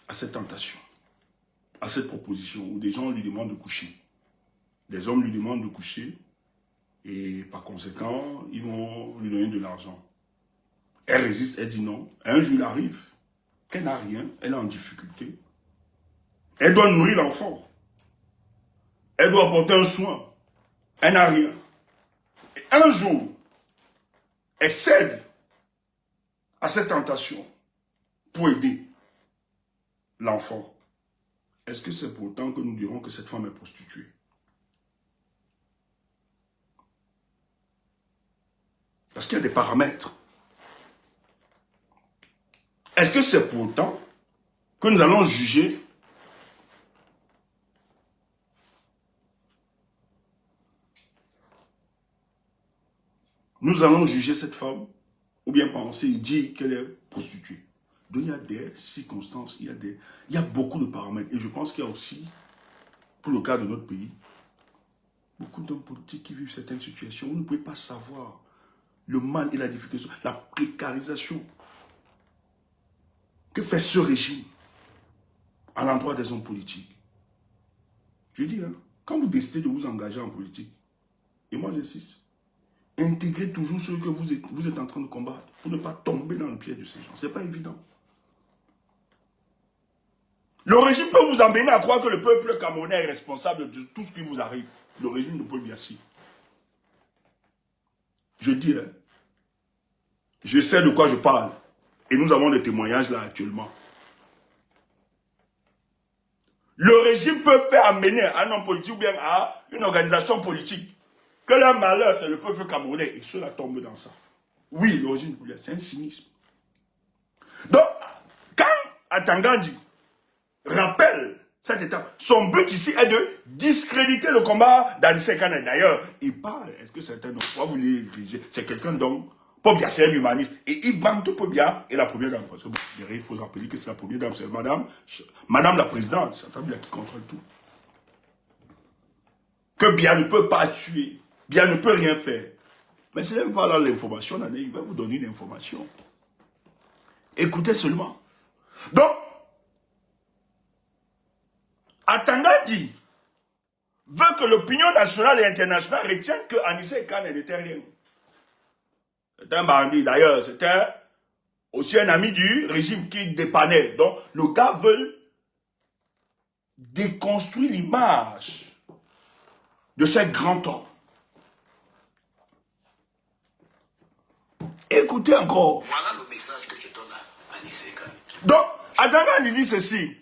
à cette tentation, à cette proposition où des gens lui demandent de coucher. Des hommes lui demandent de coucher Et par conséquent, ils vont lui donner de l'argent. Elle résiste, elle dit non. Un jour, il arrive qu'elle n'a rien, elle est en difficulté. Elle doit nourrir l'enfant. Elle doit apporter un soin. Elle n'a rien. Et un jour, elle cède à cette tentation pour aider l'enfant. Est-ce que c'est pourtant que nous dirons que cette femme est prostituée? Parce qu'il y a des paramètres. Est-ce que c'est pourtant que nous allons juger cette femme, ou bien penser, dire qu'elle est prostituée? Donc il y a des circonstances, il y a beaucoup de paramètres. Et je pense qu'il y a aussi, pour le cas de notre pays, beaucoup d'hommes politiques qui vivent certaines situations. Vous ne pouvez pas savoir le mal et la difficulté, la précarisation que fait ce régime à l'endroit des hommes politiques. Je dis, hein, quand vous décidez de vous engager en politique, et moi j'insiste, intégrez toujours ceux que vous êtes en train de combattre pour ne pas tomber dans le piège de ces gens. Ce n'est pas évident. Le régime peut vous emmener à croire que le peuple camerounais est responsable de tout ce qui vous arrive. Le régime de Paul Biya. Je dis, hein, je sais de quoi je parle. Et nous avons des témoignages là actuellement. Le régime peut faire amener à un homme politique ou bien à une organisation politique que leur malheur, c'est le peuple camerounais. Et cela tombe dans ça. Oui, le régime, c'est un cynisme. Donc, quand Atangandi rappelle cet état, son but ici est de discréditer le combat d'Anissé Kane. D'ailleurs, il parle, est-ce que c'est un homme, pourquoi vous les dirigez? C'est quelqu'un d'homme. Paul Biya, c'est un humaniste. Et il vante Paul Biya et la première dame. Parce que bon, il faut se rappeler que c'est la première dame, c'est madame la présidente, c'est Biya qui contrôle tout. Que Biya ne peut pas tuer, Biya ne peut rien faire. Mais c'est même pas là l'information, il va vous donner une information. Écoutez seulement. Donc, Atangandi veut que l'opinion nationale et internationale retienne que Anissé Kane n'était rien. C'est un bandit, d'ailleurs, c'était aussi un ami du régime qui dépannait. Donc, le gars veut déconstruire l'image de ce grand homme. Écoutez encore. Voilà le message que je donne à Anissé Kane. Donc, Atangandi dit ceci.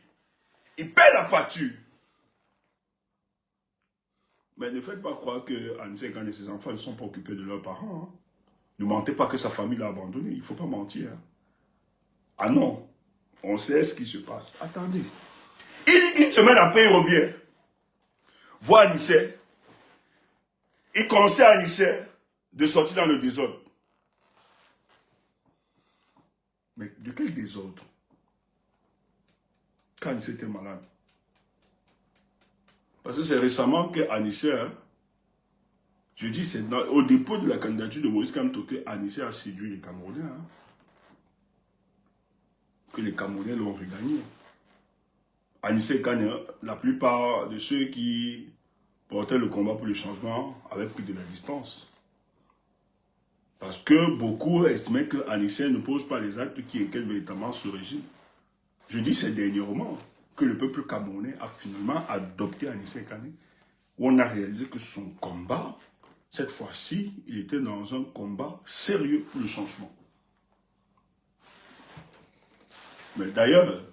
Il paie la facture. Mais ne faites pas croire que Anissé Kane et ses enfants ne sont pas occupés de leurs parents. Hein. Ne mentez pas que sa famille l'a abandonné. Il ne faut pas mentir. Hein. Ah non. On sait ce qui se passe. Attendez. Il dit qu'une semaine après, il revient. Voit Anissé. Il conseille à Anissé de sortir dans le désordre. Mais de quel désordre? Quand Anissé était malade. Parce que c'est récemment que Anissé, hein, je dis, c'est au dépôt de la candidature de Maurice Kamto que Anissé a séduit les Camerounais. Hein, que les Camerounais l'ont regagné. Anissé Kane, la plupart de ceux qui portaient le combat pour le changement avaient pris de la distance. Parce que beaucoup estimaient que Anissé ne pose pas les actes qui inquiètent véritablement ce régime. Je dis ces derniers moments que le peuple camerounais a finalement adopté Anissé Kane, où on a réalisé que son combat, cette fois-ci, il était dans un combat sérieux pour le changement. Mais d'ailleurs,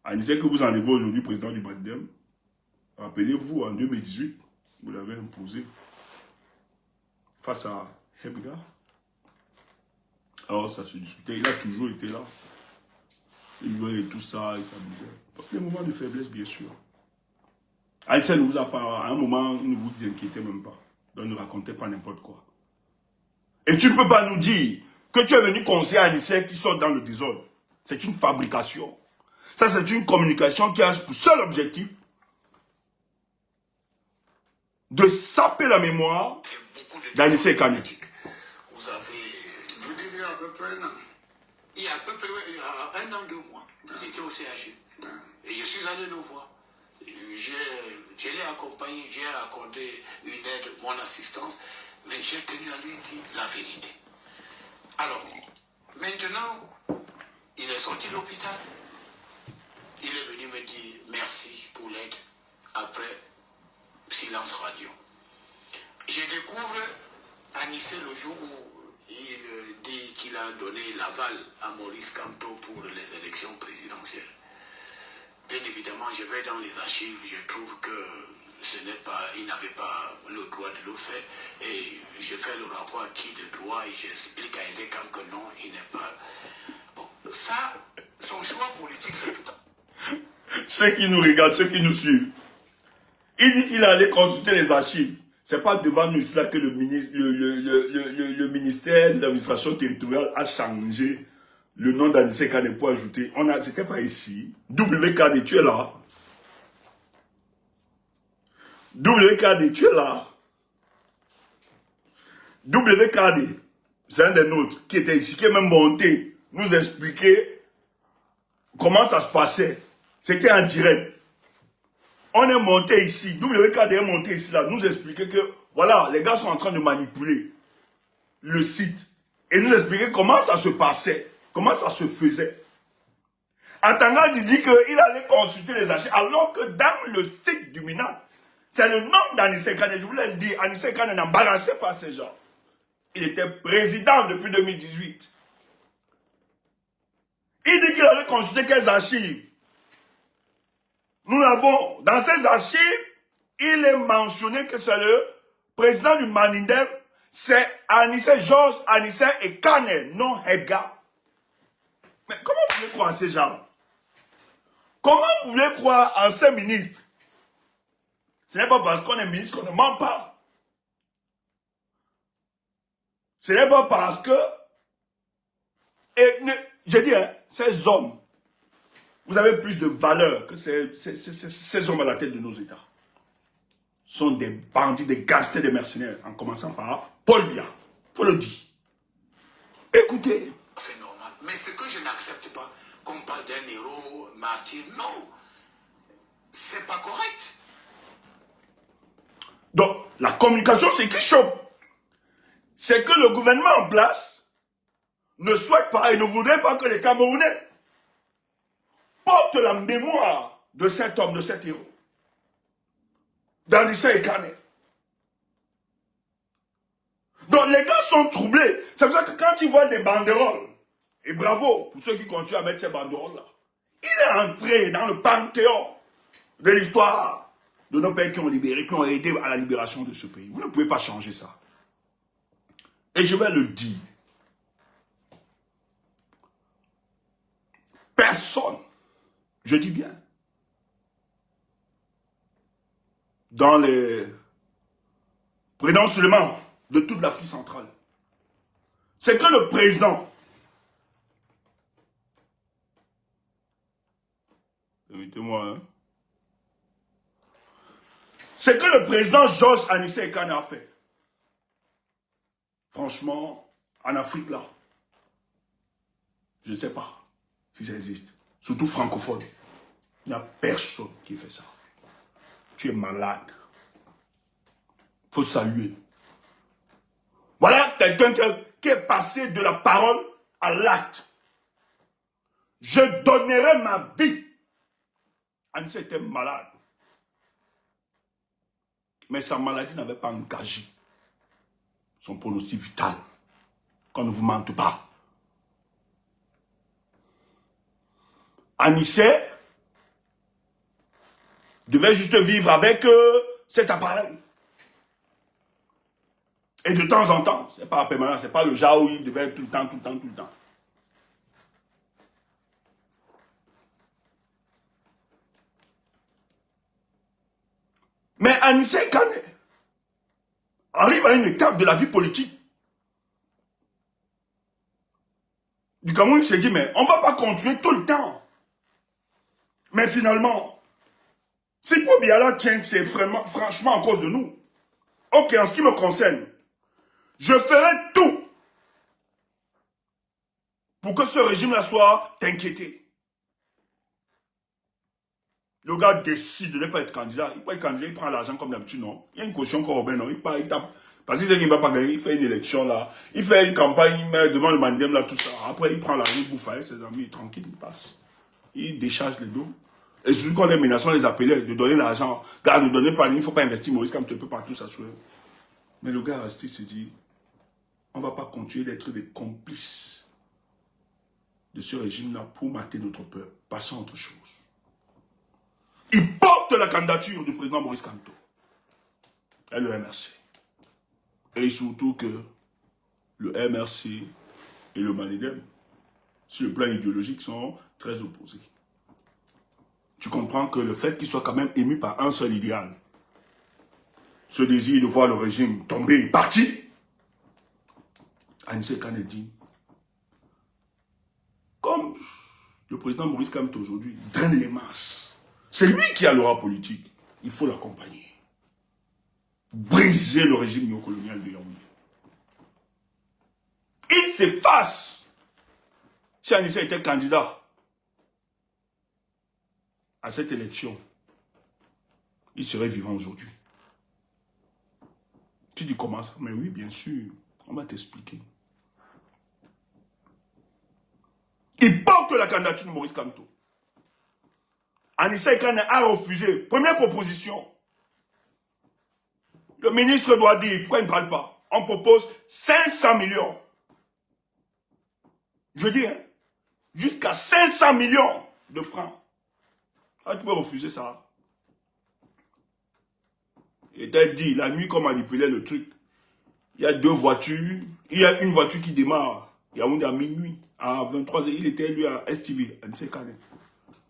Anissé que vous enlevez aujourd'hui, président du Badem, rappelez-vous, en 2018, vous l'avez imposé face à Hebga. Alors ça se discutait, il a toujours été là. Il jouait et tout ça, il s'amusait. Parce que des moments de faiblesse, bien sûr. Anissé ne vous a pas, à un moment, il ne vous inquiétez même pas. Donc ne racontez pas n'importe quoi. Et tu ne peux pas nous dire que tu es venu conseiller Anissé qui sort dans le désordre. C'est une fabrication. Ça, c'est une communication qui a pour seul objectif de saper la mémoire d'Anissé Kane. Vous vivez à peu près un an. Il y a à peu près un an, 2 mois. J'étais au CHU. Et je suis allé le voir. Je l'ai accompagné, j'ai accordé une aide, mon assistance, mais j'ai tenu à lui dire la vérité. Alors, maintenant, il est sorti de l'hôpital. Il est venu me dire merci pour l'aide. Après, silence radio. Je découvre Anissé le jour où il dit qu'il a donné l'aval à Maurice Kamto pour les élections présidentielles. Bien évidemment, je vais dans les archives, je trouve que il n'avait pas le droit de le faire. Et je fais le rapport acquis de droit et j'explique à Edekam que non, il n'est pas... Bon, ça, son choix politique, c'est tout. Ceux qui nous regardent, ceux qui nous suivent, il dit qu'il allait consulter les archives. C'est pas devant nous cela que le ministère de l'administration territoriale a changé le nom d'Anissé Kane pour ajouter. C'était pas ici. WKD, tu es là. WKD, tu es là. WKD, c'est un des nôtres qui était ici, qui est même monté, nous expliquer comment ça se passait. C'était en direct. On est monté ici, WKD est monté ici, là, nous expliquer que, voilà, les gars sont en train de manipuler le site. Et nous expliquer comment ça se passait, comment ça se faisait. Atanga dit qu'il allait consulter les archives, alors que dans le site du MINA, c'est le nom d'Anissé Kane. Je voulais le dire, Anissé Kane n'embarrassait pas ces gens. Il était président depuis 2018. Il dit qu'il allait consulter quelles archives. Nous l'avons, dans ces archives, il est mentionné que c'est le président du Manindem, c'est Anissé, Georges Anissé et Kane, non Hega. Mais comment vous voulez croire à ces gens? Comment vous voulez croire en ces ministres? Ce n'est pas parce qu'on est ministre qu'on ne ment pas. Ce n'est pas parce que... Je dis, hein, ces hommes, vous avez plus de valeur que ces hommes à la tête de nos États. Sont des bandits, des gangsters, des mercenaires, en commençant par Paul Biya. Il faut le dire. Écoutez. C'est normal. Mais ce que je n'accepte pas, qu'on parle d'un héros, martyr, non. C'est pas correct. Donc, la communication, c'est qui choque. C'est que le gouvernement en place ne souhaite pas et ne voudrait pas que les Camerounais portent la mémoire de cet homme, de cet héros. d'Anissé Kane. Donc les gars sont troublés. C'est pour ça que quand ils voient des banderoles, et bravo pour ceux qui continuent à mettre ces banderoles-là, il est entré dans le panthéon de l'histoire de nos pays qui ont libéré, qui ont aidé à la libération de ce pays. Vous ne pouvez pas changer ça. Et je vais le dire. Personne, je dis bien, dans les présidents seulement de toute l'Afrique centrale, c'est que le président, évitez-moi, hein, c'est que le président Georges Anissé Kane a fait. Franchement, en Afrique là, je ne sais pas si ça existe, surtout francophone, il n'y a personne qui fait ça. Tu es malade. Il faut saluer. Voilà quelqu'un qui est passé de la parole à l'acte. Je donnerai ma vie. Anissé était malade. Mais sa maladie n'avait pas engagé son pronostic vital. Qu'on ne vous mente pas. Anissé devait juste vivre avec cet appareil. Et de temps en temps, c'est pas permanent, c'est pas le genre où il devait être tout le temps, tout le temps, tout le temps. Mais Anissé Kane arrive à une étape de la vie politique. Du Cameroun, il s'est dit, mais on ne va pas continuer tout le temps. Mais finalement, si Paul Biya tient, c'est franchement en cause de nous. Ok, en ce qui me concerne, je ferai tout pour que ce régime-là soit inquiété. Le gars décide de ne pas être candidat. Il peut être candidat, il prend l'argent comme d'habitude, non. Il y a une caution qu'on remet, non. Il part, il tape. Parce qu'il sait qu'il ne va pas gagner. Il fait une élection, là. Il fait une campagne, il met devant le mandem, là, tout ça. Après, il prend l'argent, il bouffe avec ses amis, tranquille, il passe. Il décharge les dos. Et celui qu'on est menaçant, les appelait de donner l'argent. Gars, ne donnez pas, il ne faut pas investir Maurice comme tu peux partout s'assurer. Mais le gars resté se dit, on ne va pas continuer d'être des complices de ce régime-là pour mater notre peuple. Passons à autre chose. Il porte la candidature du président Maurice Kamto et le MRC. Et surtout que le MRC et le Manidem, sur le plan idéologique, sont très opposés. Tu comprends que le fait qu'il soit quand même ému par un seul idéal, ce désir de voir le régime tomber et partir, Anissé Kane dit, comme le président Maurice Kamto aujourd'hui draine les masses, c'est lui qui a l'aura politique, il faut l'accompagner. Briser le régime néocolonial de Yaoundé. Il s'efface. Si Anissé était candidat à cette élection, il serait vivant aujourd'hui. Tu dis comment ça? Mais oui, bien sûr, on va t'expliquer. Il porte la candidature de Maurice Kamto. Anissé Kane a refusé. Première proposition. Le ministre doit dire, pourquoi il ne parle pas? On propose 500 millions. Je dis, hein, jusqu'à 500 millions de francs. Ah, tu peux refuser ça. Il t'a dit, la nuit qu'on manipulait le truc, il y a deux voitures, il y a une voiture qui démarre, il y a une à minuit, à 23h, il était lui à STV, Anissé Kane.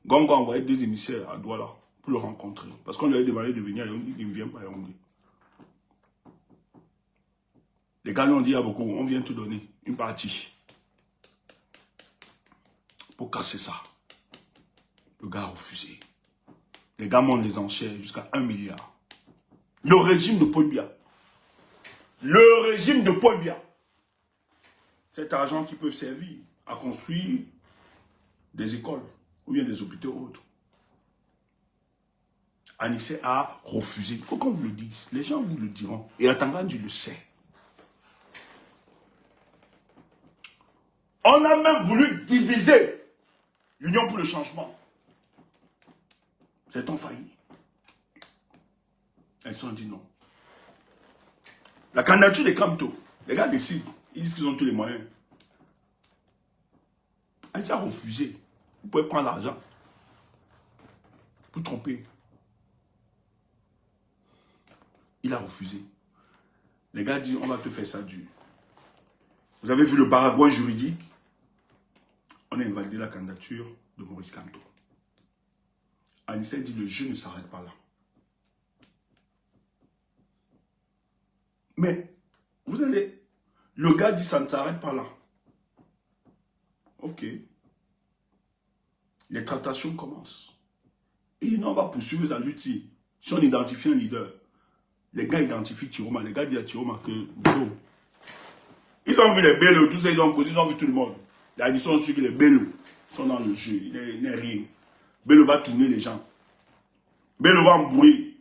Gongo a envoyé 2 émissaires à Douala pour le rencontrer. Parce qu'on lui avait demandé de venir à Yaoundé, il ne vient pas à Yaoundé. Les gars lui ont dit à beaucoup, on vient te donner une partie pour casser ça. Le gars a refusé. Les gars montent les enchères jusqu'à 1 milliard. Le régime de Paul Biya. Le régime de Paul Biya. Cet argent qui peut servir à construire des écoles ou bien des hôpitaux autres. Anissé a refusé. Il faut qu'on vous le dise. Les gens vous le diront. Et la Tangandji le sait. On a même voulu diviser l'Union pour le changement. C'est en failli. Elles se sont dit non. La candidature des Kamto, les gars décident. Ils disent qu'ils ont tous les moyens. Anissé a refusé. Vous pouvez prendre l'argent pour tromper. Il a refusé. Les gars disent, on va te faire ça dur. Vous avez vu le baragouin juridique? On a invalidé la candidature de Maurice Kamto. Anissé dit, le jeu ne s'arrête pas là. Mais, vous allez... Le gars dit, ça ne s'arrête pas là. Ok. Les tractations commencent. Et on va poursuivre la lutte. Si on identifie un leader, les gars identifient Tiroma. Les gars disent à Tiroma que Joe. Ils ont vu les Bello, tous ça, ils ont vu tout le monde. Là, ils sont sûrs que les Bello sont dans le jeu. Il n'est rien. Bello va tourner les gens. Bello va embrouiller.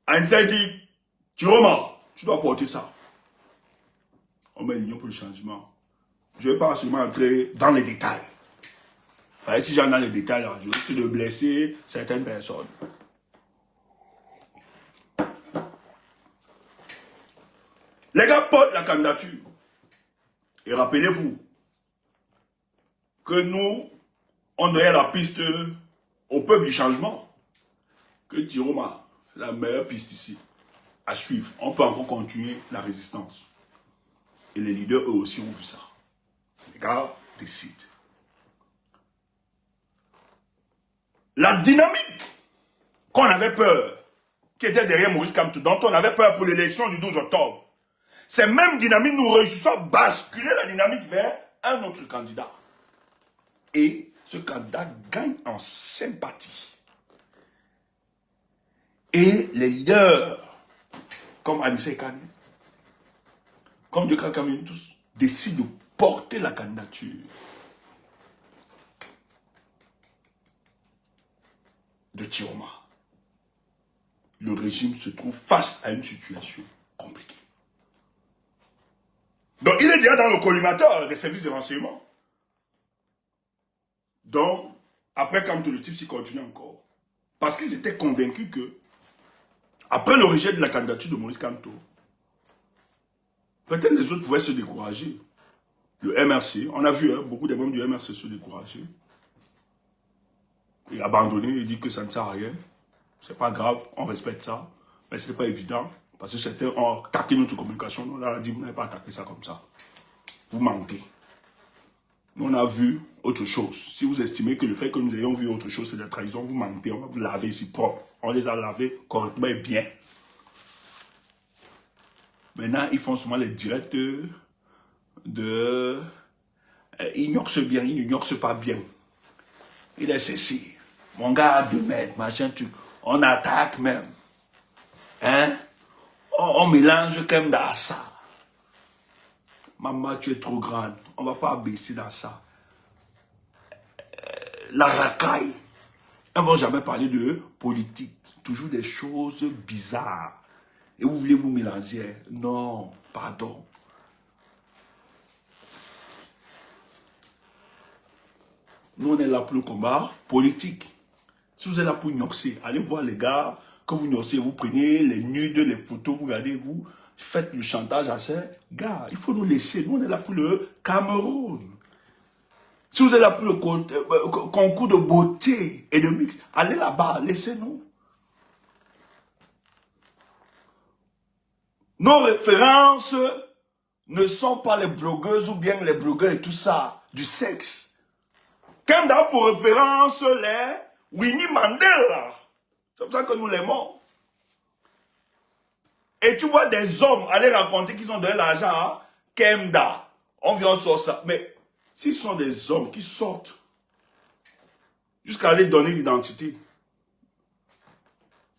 Anissé dit, Tiroma, tu dois porter ça. On met l'union pour le changement. Je ne vais pas seulement entrer dans les détails. Si j'en ai les détails, je risque de blesser certaines personnes. Les gars portent la candidature. Et rappelez-vous que nous, on donnait la piste au peuple du changement. Que Tiroma, c'est la meilleure piste ici à suivre. On peut encore continuer la résistance. Et les leaders, eux aussi, ont vu ça. Les gars décident. La dynamique qu'on avait peur, qui était derrière Maurice Kamto, dont on avait peur pour l'élection du 12 octobre, ces mêmes dynamiques, nous réussissons à basculer la dynamique vers un autre candidat. Et ce candidat gagne en sympathie. Et les leaders, comme Anissé Kane, comme Dioka Kamini tous, décident de porter la candidature. de Tiroma. Le régime se trouve face à une situation compliquée. Donc, il est déjà dans le collimateur des services de renseignement. Donc, après, quand le type s'y continue encore, parce qu'ils étaient convaincus que, après le rejet de la candidature de Maurice Kamto, peut-être les autres pouvaient se décourager. Le MRC, on a vu beaucoup de membres du MRC se décourager. Il a abandonné, il dit que ça ne sert à rien. C'est pas grave, on respecte ça. Mais ce n'est pas évident, parce que certains ont attaqué notre communication. Nous, on a dit, vous n'avez pas attaqué ça comme ça. Vous mentez. Nous, on a vu autre chose. Si vous estimez que le fait que nous ayons vu autre chose, c'est de la trahison, vous mentez. On va vous laver ici propre. On les a lavés correctement et bien. Maintenant, ils font seulement les directs de... Ils ignorent bien, ils n'ignorent pas bien. Il est ceci. Mon gars a 2 mètres, machin, truc. On attaque même. Hein? On mélange comme dans ça. Maman, tu es trop grande. On ne va pas baisser dans ça. La racaille. Ils ne vont jamais parler de politique. Toujours des choses bizarres. Et vous voulez vous mélanger? Non, pardon. Nous, on est là pour le combat politique. Si vous êtes là pour gnoxer, allez voir les gars. Quand vous gnoxez, vous prenez les nudes, les photos, vous regardez, vous faites le chantage à ces gars. Il faut nous laisser. Nous, on est là pour le Cameroun. Si vous êtes là pour le concours de beauté et de mix, allez là-bas, laissez-nous. Nos références ne sont pas les blogueuses ou bien les blogueurs et tout ça, du sexe. Quand on a pour référence les Winnie Mandela. C'est pour ça que nous l'aimons. Et tu vois des hommes aller raconter qu'ils ont donné l'argent à Kemda. On vient sur ça. Mais s'ils sont des hommes qui sortent jusqu'à aller donner l'identité.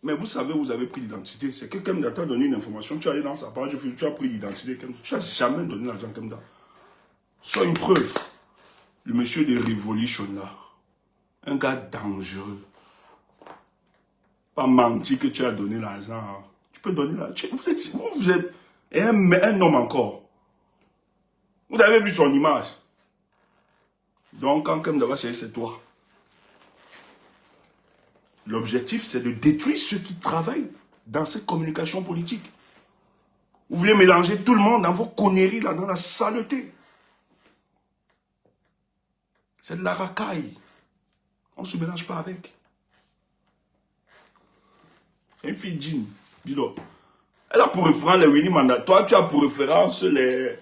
Mais vous savez, vous avez pris l'identité. C'est que Kemda t'a donné une information. Tu es allé dans sa page, tu as pris l'identité. Tu n'as jamais donné l'argent à Kemda. Soit une preuve. Le monsieur de Révolution là. Un gars dangereux. Pas menti que tu as donné l'argent. Tu peux donner l'argent. Vous êtes un homme encore. Vous avez vu son image. Donc, quand Kemda va chercher, c'est toi. L'objectif, c'est de détruire ceux qui travaillent dans cette communication politique. Vous voulez mélanger tout le monde dans vos conneries, là, dans la saleté. C'est de la racaille. On ne se mélange pas avec. C'est une fille Jean, dis-donc. Elle a pour référence les Winnie Mandela. Toi, tu as pour référence les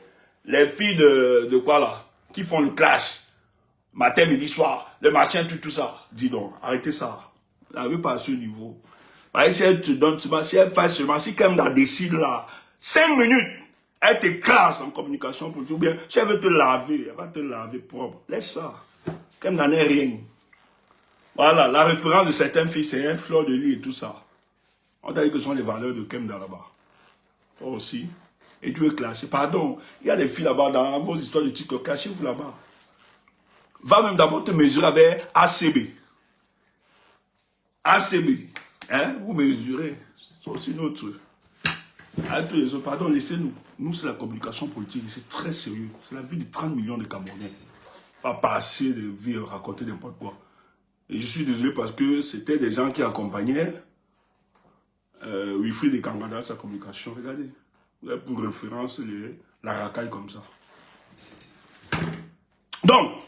filles de quoi là? Qui font le clash. Matin, midi, soir. Le machin, tout ça. Dis donc, arrêtez ça. N'arrivez pas à ce niveau. Si elle te donne, si elle fait seulement, si Kemda décide là, 5 minutes, elle t'écrase en communication pour tout bien. Si elle veut te laver, elle va te laver propre. Laisse ça. Kemda n'est rien. Voilà, la référence de certaines filles, c'est un fleur de lit et tout ça. On t'a dit que ce sont les valeurs de Kemda là-bas. Toi aussi. Et tu veux clasher. Pardon, il y a des filles là-bas dans vos histoires de TikTok. Cachez-vous là-bas. Va même d'abord te mesurer avec ACB. ACB. Hein? Vous mesurez. C'est aussi notre. Pardon, laissez-nous. Nous, c'est la communication politique. C'est très sérieux. C'est la vie de 30 millions de Camerounais. Pas passer de vie à raconter n'importe quoi. Et je suis désolé parce que c'était des gens qui accompagnaient Wilfried Ekanga dans sa communication. Regardez. Vous avez pour référence la racaille comme ça. Donc,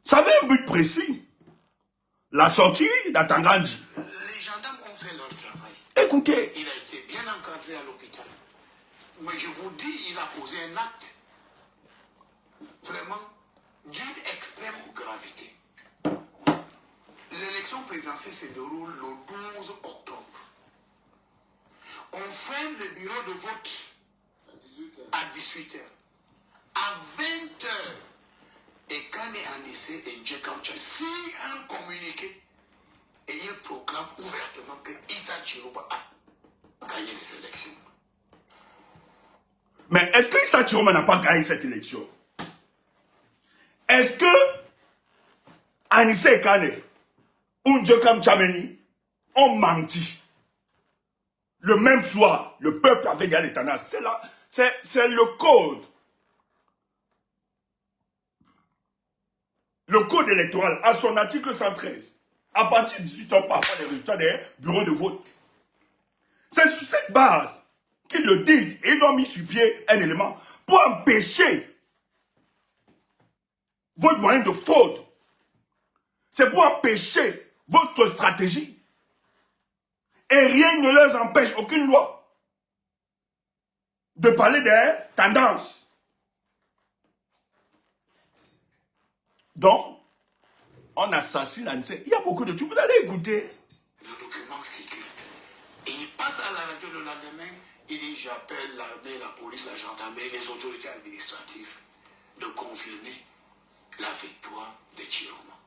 ça avait un but précis. La sortie d'Atangandji. Les gendarmes ont fait leur travail. Écoutez. Il a été bien encadré à l'hôpital. Mais je vous dis, il a posé un acte vraiment d'une extrême gravité. L'élection présidentielle se déroule le 12 octobre. On ferme le bureau de vote à 18h. À 20h, et quand il est en essai, si un communiqué, et il proclame ouvertement que Issa Chiroba a gagné les élections. Mais est-ce que Issa Chiroba n'a pas gagné cette élection? Est-ce que Anissa Ekane Undjekam Tchameni ont menti. Le même soir, le peuple avait gagné les tendances. C'est le code. Le code électoral, à son article 113, à partir de 18 ans par rapport aux résultats des bureaux de vote. C'est sur cette base qu'ils le disent. Et ils ont mis sur pied un élément pour empêcher votre moyen de faute. C'est pour empêcher votre stratégie. Et rien ne leur empêche, aucune loi, de parler des tendances. Donc, on assassine Anissé. Il y a beaucoup de trucs. Vous allez écouter. Le document circule. Et il passe à la radio le lendemain. Il dit, j'appelle l'armée, la police, la gendarmerie, les autorités administratives de confirmer la victoire de Chiroma.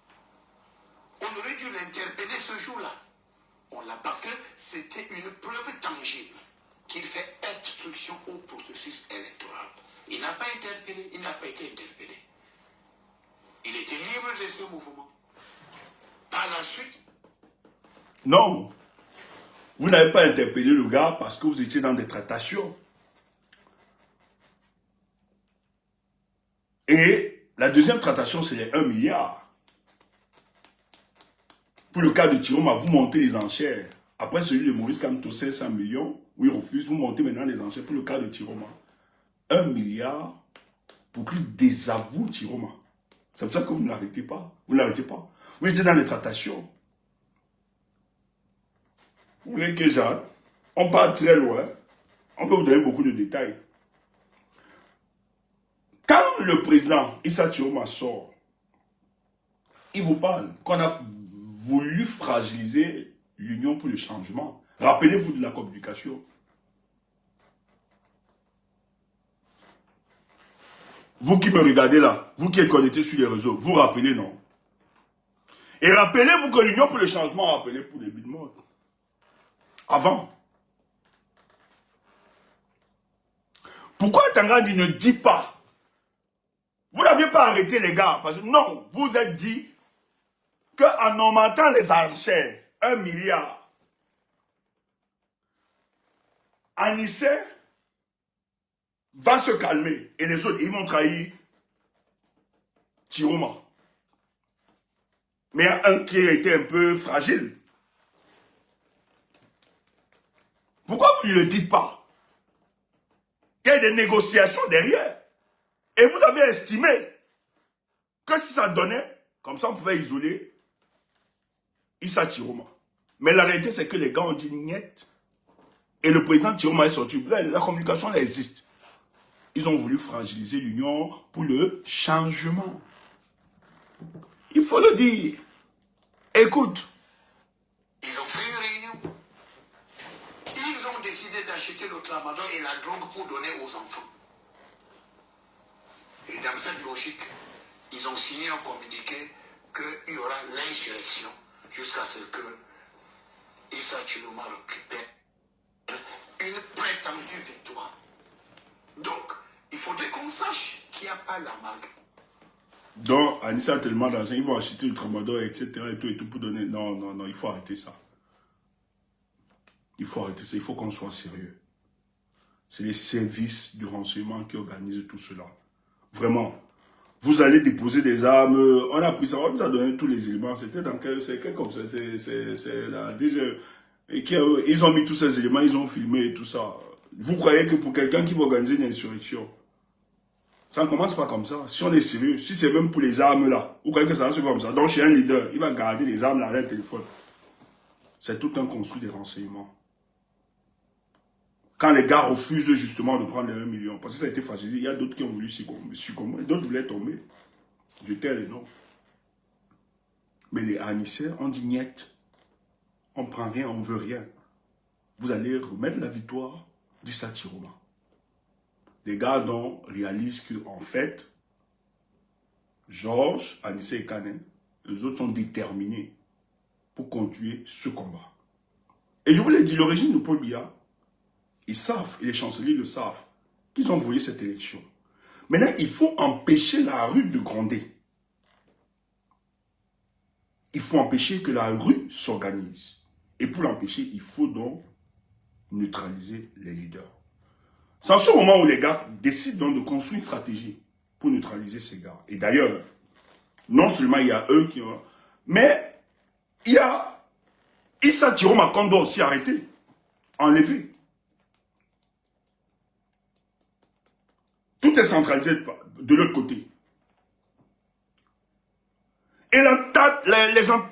On aurait dû l'interpeller ce jour-là. Parce que c'était une preuve tangible qu'il fait obstruction au processus électoral. Il n'a pas interpellé, il n'a pas été interpellé. Il était libre de ce mouvement. Par la suite... Non. Vous n'avez pas interpellé le gars parce que vous étiez dans des tractations. Et la deuxième tractation, c'est les 1 milliard. Pour le cas de Chiroma, vous montez les enchères. Après celui de Maurice Kamto, 500 millions, où il refuse, vous montez maintenant les enchères pour le cas de Chiroma. 1 milliard pour qu'il désavoue Chiroma. C'est pour ça que vous ne l'arrêtez pas. Vous ne l'arrêtez pas. Vous étiez dans les tractations. Vous voulez que j'aille? On part très loin. On peut vous donner beaucoup de détails. Quand le président Issa Chiroma sort, il vous parle qu'on a voulu fragiliser l'Union pour le changement. Rappelez-vous de la communication. Vous qui me regardez là, vous qui êtes connectés sur les réseaux, vous rappelez, non? Et rappelez-vous que l'Union pour le changement a appelé pour les mid-modes. Avant. Pourquoi Tangandi ne dit pas? Vous n'aviez pas arrêté les gars, parce que non, vous êtes dit qu'en augmentant les enchères, 1 milliard, Anissé va se calmer et les autres, ils vont trahir Chiroma. Mais il y a un qui était un peu fragile. Pourquoi vous ne le dites pas? Il y a des négociations derrière. Et vous avez estimé que si ça donnait, comme ça on pouvait isoler Issa Chiroma. Mais la réalité c'est que les gars ont dit niet. Et le président Chiroma est sorti. La communication elle existe. Ils ont voulu fragiliser l'Union pour le changement. Il faut le dire. Écoute. Ils ont fait une réunion. Ils ont décidé d'acheter le tramadol et la drogue pour donner aux enfants. Et dans cette logique, ils ont signé un communiqué qu'il y aura l'insurrection jusqu'à ce que Issa Chiroma récupère une prétendue victoire. Donc, il faudrait qu'on sache qu'il n'y a pas la marque. Donc, Anissa a tellement d'argent, ils vont acheter le tramadol, etc. et tout pour donner. Non, non, non, il faut arrêter ça. Il faut arrêter ça, il faut qu'on soit sérieux. C'est les services du renseignement qui organisent tout cela. Vraiment. Vous allez déposer des armes. On a pris ça, on nous a donné tous les éléments. C'était dans quel comme ça. C'est la DG. Ils ont mis tous ces éléments, ils ont filmé et tout ça. Vous croyez que pour quelqu'un qui va organiser une insurrection, ça ne commence pas comme ça. Si on est sérieux, si c'est même pour les armes là, vous croyez que ça va se faire comme ça. Donc chez un leader, il va garder les armes là, dans le téléphone. C'est tout un construit des renseignements. Quand les gars refusent justement de prendre les 1 million, parce que ça a été fragilisé, il y a d'autres qui ont voulu succomber, d'autres voulaient tomber. Je tais les noms. Mais les Anissés ont dit niet. On ne prend rien, on ne veut rien. Vous allez remettre la victoire d'Issa Chiroma. Les gars dont réalisent qu'en fait, Georges, Anissé et Kané, les autres sont déterminés pour continuer ce combat. Et je vous l'ai dit, le régime de Paul Biya, ils savent, et les chanceliers le savent, qu'ils ont volé cette élection. Maintenant, il faut empêcher la rue de gronder. il faut empêcher que la rue s'organise. Et pour l'empêcher, il faut donc neutraliser les leaders. C'est en ce moment où les gars décident donc de construire une stratégie pour neutraliser ces gars. Et d'ailleurs, non seulement il y a eux qui ont... Mais il y a Issa Tiroma Kondo aussi arrêté, enlevé. Tout est centralisé de l'autre côté. Et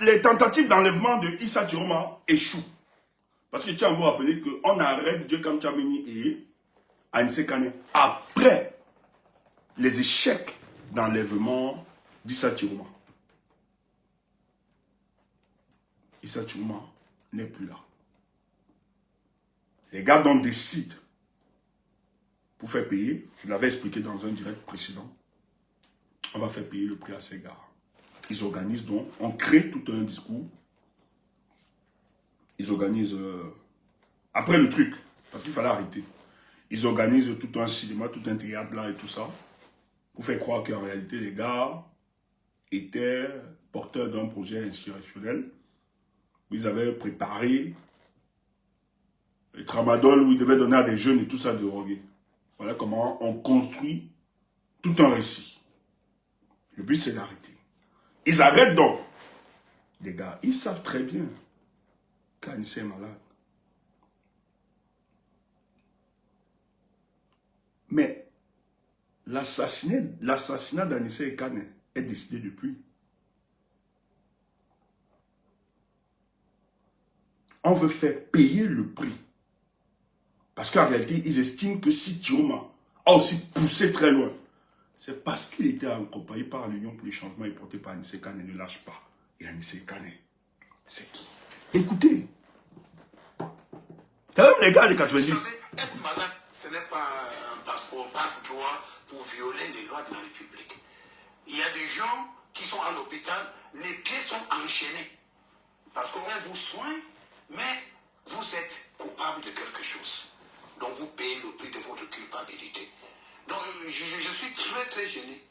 les tentatives d'enlèvement de Issa Tiroma échouent. Parce que tiens, vous rappeler qu'on arrête Djekam Tchameni et Anissé Kane après les échecs d'enlèvement d'Issa Tiroma. Issa Tiroma n'est plus là. Les gars donc décident pour faire payer, je l'avais expliqué dans un direct précédent, on va faire payer le prix à ces gars. Ils organisent donc, on crée tout un discours. Ils organisent, après le truc, parce qu'il fallait arrêter, ils organisent tout un cinéma, tout un théâtre là et tout ça, pour faire croire qu'en réalité les gars étaient porteurs d'un projet insurrectionnel. Ils avaient préparé les tramadol où ils devaient donner à des jeunes et tout ça de droguer. Voilà comment on construit tout un récit. Le but c'est d'arrêter. Ils arrêtent donc. Les gars, ils savent très bien qu'Anissé est malade. Mais l'assassinat d'Anissé Kane est décidé depuis. On veut faire payer le prix. Parce qu'en réalité, ils estiment que si Tiroma a aussi poussé très loin, c'est parce qu'il était accompagné par l'Union pour les changements et porté par Anissé Kane ne lâche pas. Et Anissé Kane, c'est qui? Écoutez. Quand même les gars des 90. Vous savez, être malade, ce n'est pas un passeport, passe-droit pour violer les lois de la République. Il y a des gens qui sont à l'hôpital, les pieds sont enchaînés. Parce qu'on vous soigne, mais vous êtes coupable de quelque chose. Donc vous payez le prix de votre culpabilité. Donc je suis très très gêné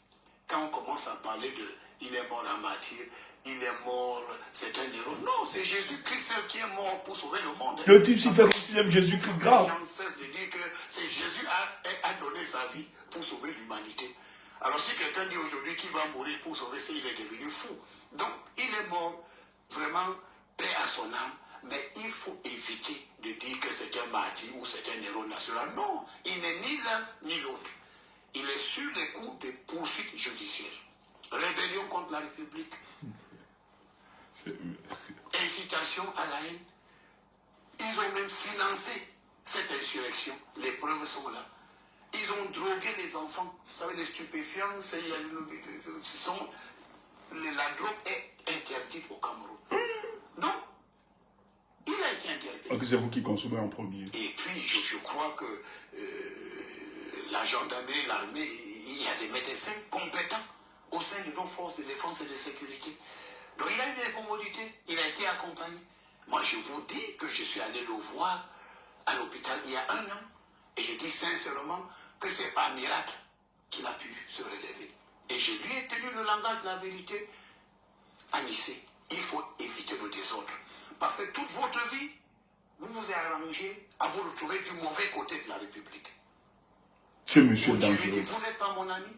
quand on commence à parler de il est mort en martyr, il est mort, c'est un héros. Non, c'est Jésus-Christ qui est mort pour sauver le monde. Le type s'y fait comme s'il aime Jésus-Christ grave. Les gens cessent de dire que c'est Jésus a donné sa vie pour sauver l'humanité. Alors si quelqu'un dit aujourd'hui qu'il va mourir pour sauver ça, il est devenu fou. Donc il est mort, vraiment, paix à son âme. Mais il faut éviter de dire que c'est un martyr ou c'est un héros national. Non, il n'est ni l'un ni l'autre. Il est sur les coups des poursuites judiciaires. Rébellion contre la République. Incitation à la haine. Ils ont même financé cette insurrection. Les preuves sont là. Ils ont drogué les enfants. Vous savez, les stupéfiants, la drogue est interdite au Cameroun. Donc, il a été interdit. Donc c'est vous qui consommez en premier. Et puis, je crois que la gendarmerie, l'armée, il y a des médecins compétents au sein de nos forces de défense et de sécurité. Donc il a eu des commodités, il a été accompagné. Moi, je vous dis que je suis allé le voir à l'hôpital il y a 1 an. Et je dis sincèrement que ce n'est pas un miracle qu'il a pu se relever. Et je lui ai tenu le langage de la vérité. Anissé, il faut éviter le désordre. Parce que toute votre vie, vous vous arrangez à vous retrouver du mauvais côté de la République. Ce monsieur Vous dangereux. vous n'êtes pas mon ami,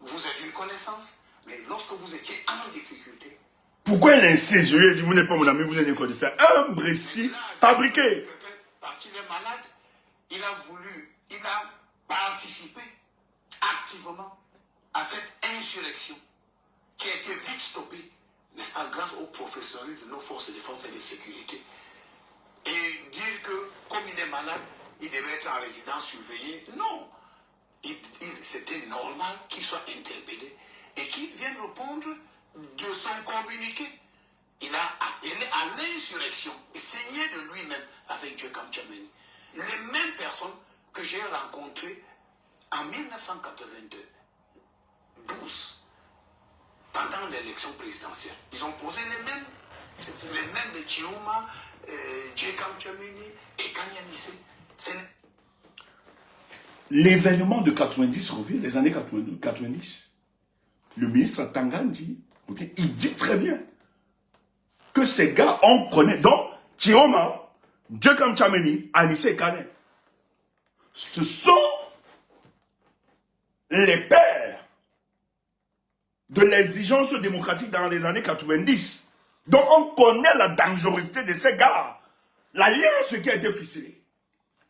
vous êtes une connaissance, mais lorsque vous étiez en difficulté... Pourquoi il insiste? Je lui ai dit, vous n'êtes pas mon ami, vous êtes une connaissance. Un récit fabriqué. Parce qu'il est malade, il a participé activement à cette insurrection qui a été vite stoppée, n'est-ce pas, grâce aux professionnels de nos forces de défense et de sécurité. Et dire que, comme il est malade, il devait être en résidence surveillée, non. C'était normal qu'il soit interpellé et qu'il vienne répondre de son communiqué. Il a appelé à l'insurrection, signé de lui-même avec Djekam Tchameni. Les mêmes personnes que j'ai rencontrées en 1982, 12, pendant l'élection présidentielle. Ils ont posé les mêmes de Tiroma, Djekam Tchameni et Kanye Anissé. L'événement de 90 revient, les années 90. Le ministre Tangandji, il dit très bien que ces gars, on connaît. Donc, Chioma, Djekam Tchameni, Anissé Kane, ce sont les pères de l'exigence démocratique dans les années 90. Donc, on connaît la dangerosité de ces gars. L'alliance qui a été ficelée.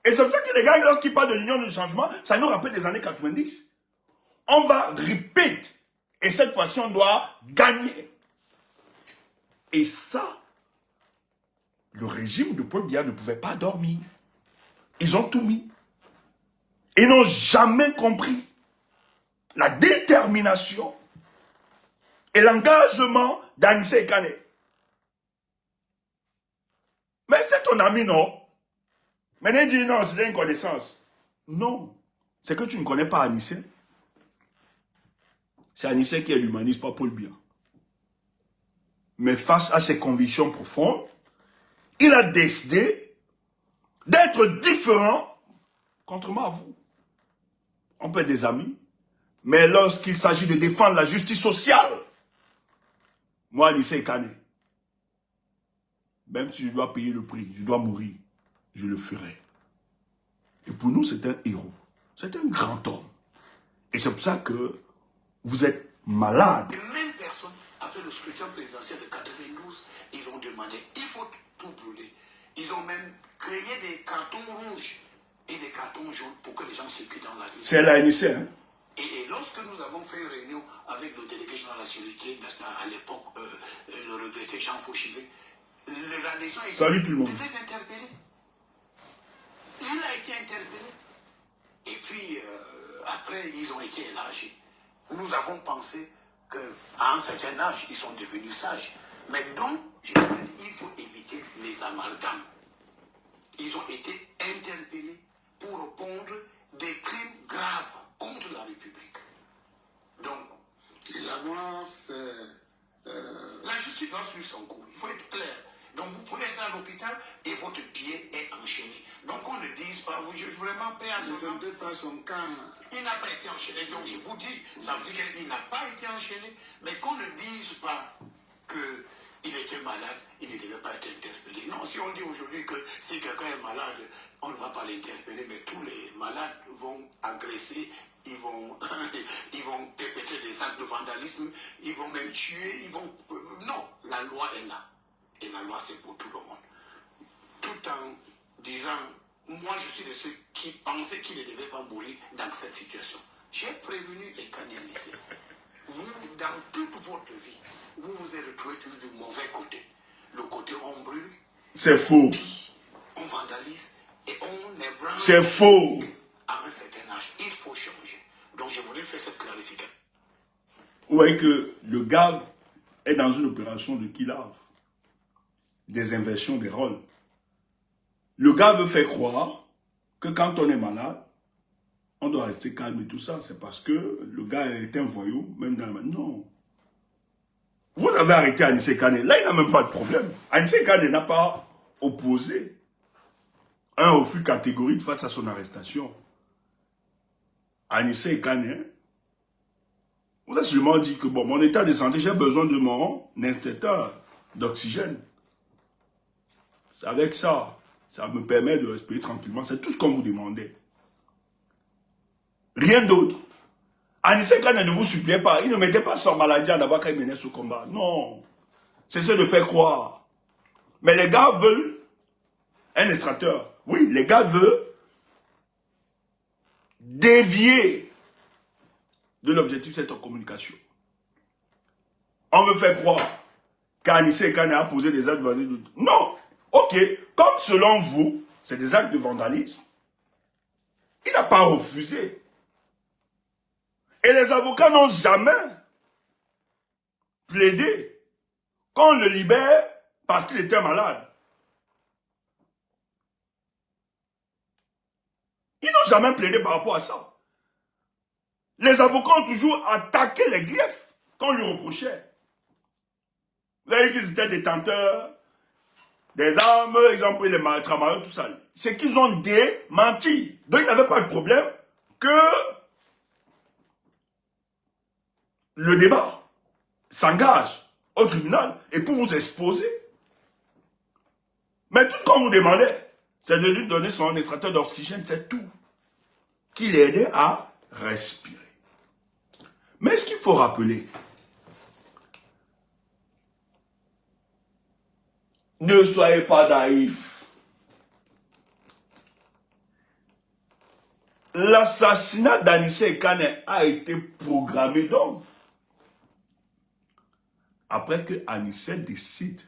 Et c'est pour ça que les gars, lorsqu'ils parlent de l'union du changement, ça nous rappelle des années 90. On va repeat. Et cette fois-ci, on doit gagner. Et ça, le régime de Paul Biya ne pouvait pas dormir. Ils ont tout mis. Ils n'ont jamais compris la détermination et l'engagement d'Anissé Kane. Mais c'était ton ami, non? Maintenant, il dit non, c'était une connaissance. Non. C'est que tu ne connais pas Anissé. C'est Anissé qui est l'humaniste, pas Paul Biya. Mais face à ses convictions profondes, il a décidé d'être différent, contrairement à vous. On peut être des amis, mais lorsqu'il s'agit de défendre la justice sociale, moi, Anissé Kane, même si je dois payer le prix, je dois mourir, je le ferai. Et pour nous, c'est un héros. C'est un grand homme. Et c'est pour ça que vous êtes malade. Les mêmes personnes, après le scrutin présidentiel de 92, ils ont demandé, il faut tout brûler. Ils ont même créé des cartons rouges et des cartons jaunes pour que les gens circulent dans la ville. C'est l'ANIC, hein? Et lorsque nous avons fait une réunion avec le délégué général de la sécurité, à l'époque, le regretté Jean Fauchivet, la décision est salut tout le monde. de les interpeller. Il a été interpellé. Et puis, après, ils ont été élargis. Nous avons pensé qu'à un certain âge, ils sont devenus sages. Mais donc, je leur ai dit, il faut éviter les amalgames. Ils ont été interpellés pour répondre des crimes graves contre la République. Donc, d'abord, c'est... la justice doit suivre son cours. Il faut être clair. Donc, vous pouvez être à l'hôpital et votre pied est enchaîné. Donc, on ne dise pas, vous, je vraiment paix à Ne son sentez pas son camp. Il n'a pas été enchaîné. Donc, je vous dis, ça veut dire qu'il n'a pas été enchaîné. Mais qu'on ne dise pas qu'il était malade, il ne devait pas être interpellé. Non, si on dit aujourd'hui que si quelqu'un est malade, on ne va pas l'interpeller, mais tous les malades vont agresser, ils vont perpétrer des actes de vandalisme, ils vont même tuer, ils vont... Non, la loi est là. Et la loi, c'est pour tout le monde. Tout en disant, moi, je suis de ceux qui pensaient qu'il ne devait pas mourir dans cette situation. J'ai prévenu Ekani Anissé. Vous, dans toute votre vie, vous vous êtes retrouvé toujours du mauvais côté. Le côté on brûle. C'est faux. On vandalise et on ébranle. C'est faux. À un certain âge, il faut changer. Donc, je voulais faire cette clarification. Vous voyez que le gars est dans une opération de kill-off. Des inversions des rôles. Le gars veut faire croire que quand on est malade, on doit rester calme et tout ça. C'est parce que le gars est un voyou, même dans la... Non. Vous avez arrêté Anissé Kane. Là, il n'a même pas de problème. Anissé Kane n'a pas opposé un refus catégorique face à son arrestation. Anissé Kane, vous avez seulement dit que, bon, mon état de santé, j'ai besoin de mon instincteur d'oxygène. C'est avec ça, ça me permet de respirer tranquillement. C'est tout ce qu'on vous demandait. Rien d'autre. Anissé Kane ne vous suppliait pas. Il ne mettait pas son maladie en avant quand il menait ce combat. Non. Cessez de faire croire. Mais les gars veulent un extracteur. Oui, les gars veulent dévier de l'objectif de cette communication. On veut faire croire qu'Anissé Kane a posé des actes de vandalisme. Non. Ok. Comme selon vous, c'est des actes de vandalisme, il n'a pas refusé. Et les avocats n'ont jamais plaidé qu'on le libère parce qu'il était malade. Ils n'ont jamais plaidé par rapport à ça. Les avocats ont toujours attaqué les griefs qu'on lui reprochait. Vous avez dit qu'ils étaient détenteurs des armes, ils ont pris les travailleurs, tout ça. C'est qu'ils ont démenti. Donc, il n'avait pas de problème que le débat s'engage au tribunal et pour vous exposer Mais tout ce qu'on vous demandait, c'est de lui donner son extracteur d'oxygène, c'est tout. Qui l'aidait à respirer. Mais ce qu'il faut rappeler, ne soyez pas naïfs. L'assassinat d'Anissé Kane a été programmé donc. Après que Anissé décide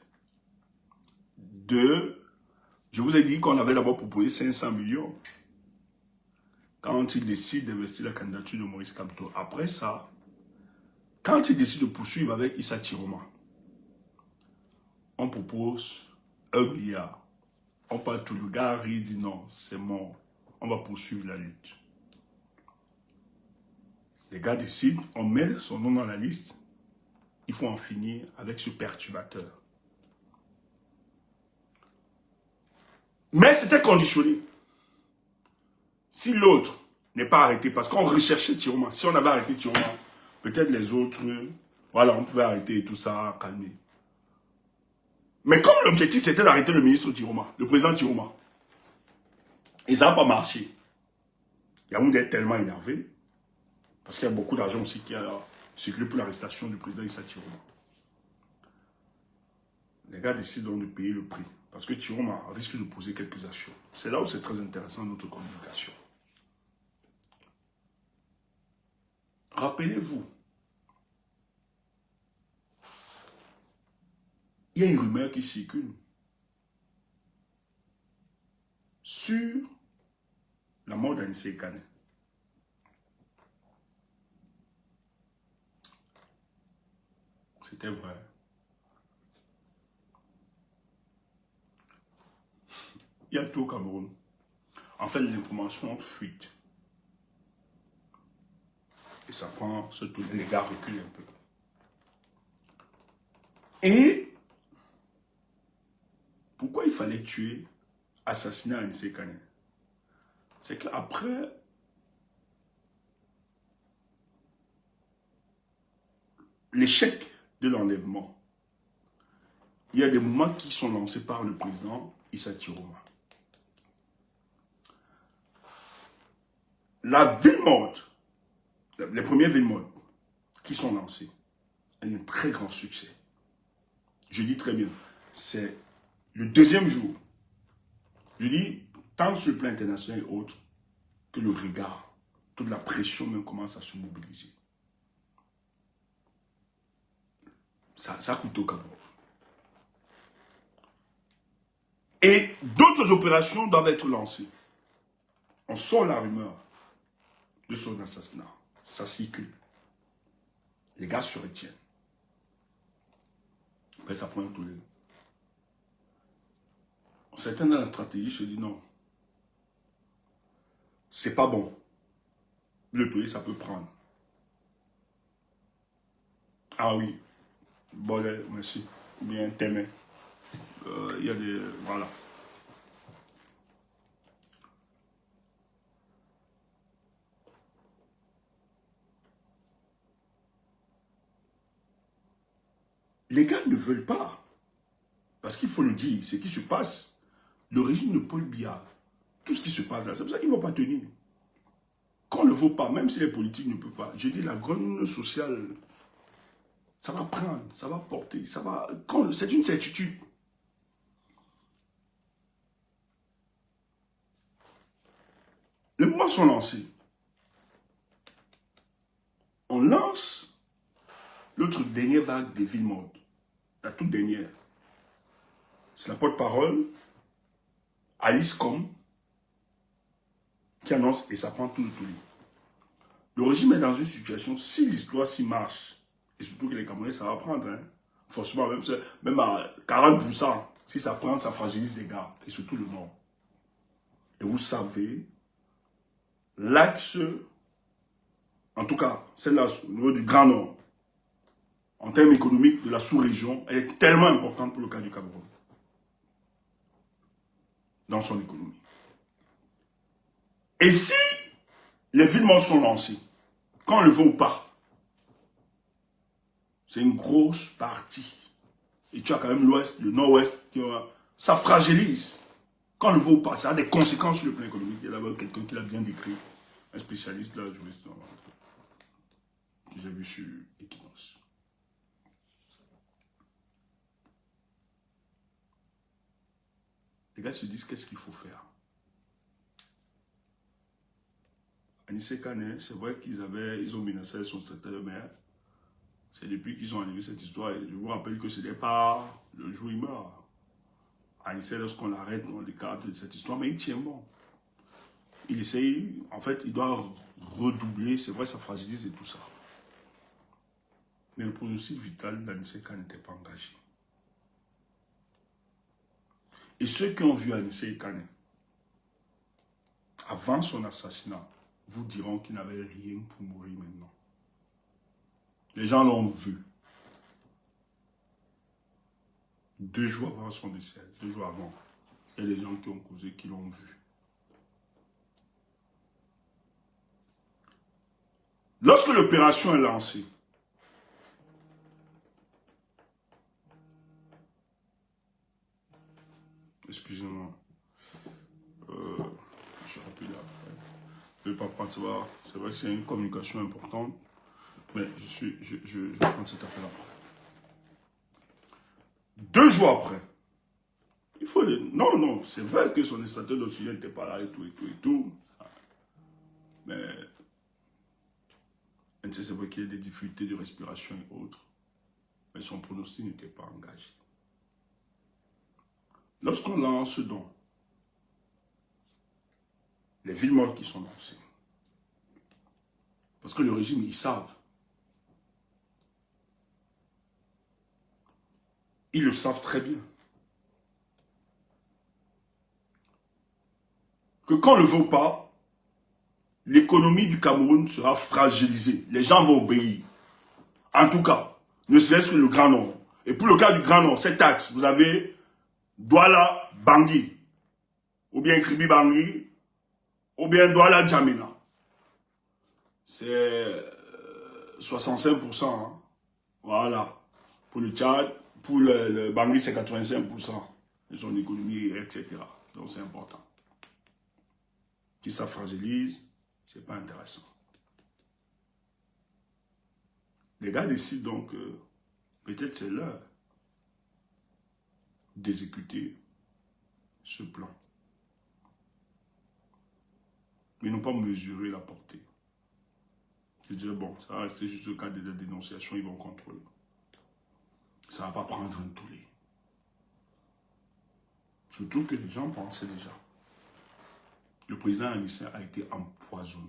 de... Je vous ai dit qu'on avait d'abord proposé 500 millions. Quand il décide d'investir la candidature de Maurice Kamto. Après ça, quand il décide de poursuivre avec Issa Chiroma, on propose 1 milliard. On parle tout, le gars rit, dit non, c'est mort. On va poursuivre la lutte. Les gars décident, on met son nom dans la liste. Il faut en finir avec ce perturbateur. Mais c'était conditionné. Si l'autre n'est pas arrêté, parce qu'on recherchait Chiroma, si on avait arrêté Chiroma, peut-être les autres, voilà, on pouvait arrêter et tout ça, calmer. Mais comme l'objectif c'était d'arrêter le ministre Chiroma, le président Chiroma, et ça n'a pas marché. Yaoundé est tellement énervé, parce qu'il y a beaucoup d'argent aussi qui a circulé pour l'arrestation du président Issa Chiroma. Les gars décident donc de payer le prix, parce que Chiroma risque de poser quelques actions. C'est là où c'est très intéressant notre communication. Rappelez-vous, il y a une rumeur qui circule sur la mort d'Anissé Kane. C'était vrai. Il y a tout au Cameroun. En fait, l'information fuite. Et ça prend ce tour. Les gars reculent un peu. Et pourquoi il fallait tuer, assassiner Anissé Kane? C'est qu'après l'échec de l'enlèvement, il y a des mouvements qui sont lancés par le président Issa Chiroma. La ville morte, les premières villes mortes qui sont lancées, ont eu un très grand succès. Je dis très bien, c'est le deuxième jour. Je dis, tant sur le plan international et autres, que le regard, toute la pression même commence à se mobiliser. Ça coûte au Cameroun. Et d'autres opérations doivent être lancées. On sort la rumeur de son assassinat. Ça circule. Les gars se retiennent. Après, ça prend un tollé. Certains dans la stratégie se disent non. C'est pas bon. Le tollé, ça peut prendre. Ah oui. Bon, merci. Bien, t'aimer. Il y a des... Voilà. Les gars ne veulent pas. Parce qu'il faut le dire, ce qui se passe, le régime de Paul Biya, tout ce qui se passe là, c'est pour ça qu'ils ne vont pas tenir. Qu'on ne le vaut pas, même si les politiques ne peuvent pas. Je dis, la grande sociale, ça va prendre, ça va porter, ça va... C'est une certitude. Les mouvements sont lancés. On lance l'autre dernière vague des villes mortes. La toute dernière. C'est la porte-parole, Alice Com, qui annonce et ça prend tout le tour. Le régime est dans une situation, si l'histoire s'y marche, et surtout que les Camerounais, ça va prendre, hein, forcément, même à 40%, si ça prend, ça fragilise les gars, et surtout le Nord. Et vous savez, l'axe, en tout cas, celle-là, au niveau du Grand Nord, en termes économiques de la sous-région, elle est tellement importante pour le cas du Cameroun. Dans son économie. Et si les villes mortes sont lancées, qu'on le veut ou pas, c'est une grosse partie. Et tu as quand même l'ouest, le nord-ouest, Ça fragilise. Quand on le voit pas, ça a des conséquences sur le plan économique. Il y a là-bas quelqu'un qui l'a bien décrit, un spécialiste, là, juriste, que j'ai vu sur Equinos. Les gars se disent qu'est-ce qu'il faut faire. Anissé Kane, c'est vrai qu'ils ont menacé son secrétaire, mais c'est depuis qu'ils ont animé cette histoire. Et je vous rappelle que ce n'est pas le jour où il meurt. Anissé, lorsqu'on l'arrête, on l'écarte de cette histoire, mais il tient bon. Il essaye, en fait, il doit redoubler, c'est vrai, ça fragilise et tout ça. Mais le pronostic vital d'Anissé Kane n'était pas engagé. Et ceux qui ont vu Anissé Kane avant son assassinat vous diront qu'il n'avait rien pour mourir maintenant. Les gens l'ont vu. 2 jours avant son décès, 2 jours avant, il y a des gens qui ont causé, qui l'ont vu. Lorsque l'opération est lancée, excusez-moi, je suis rapide après. Je ne vais pas prendre ça. C'est vrai que c'est une communication importante, mais je vais prendre cet appel après. 2 jours après, il faut... Non, c'est vrai que son instincteur d'oxygène n'était pas là et tout. Mais... c'est vrai qu'il y a des difficultés de respiration et autres. Mais son pronostic n'était pas engagé. Lorsqu'on lance donc les villes mortes qui sont lancées, parce que le régime, ils savent. Ils le savent très bien. Que quand on ne le veut pas, l'économie du Cameroun sera fragilisée. Les gens vont obéir. En tout cas, ne serait-ce que le Grand Nord. Et pour le cas du Grand Nord, cette taxe, vous avez Douala Bangui, ou bien Kribi Bangui, ou bien Douala Djamena. C'est 65%. Hein. Voilà. Pour le Tchad, pour le Bangui, c'est 85% de son économie, etc. Donc c'est important. Si ça fragilise, c'est pas intéressant. Les gars décident donc peut-être c'est l'heure d'exécuter ce plan. Mais ils n'ont pas mesuré la portée. Je dirais, bon, ça va rester juste le cas de la dénonciation, ils vont contrôler. Ça ne va pas prendre un tollé. Surtout que les gens pensaient déjà. Le président Anissé a été empoisonné.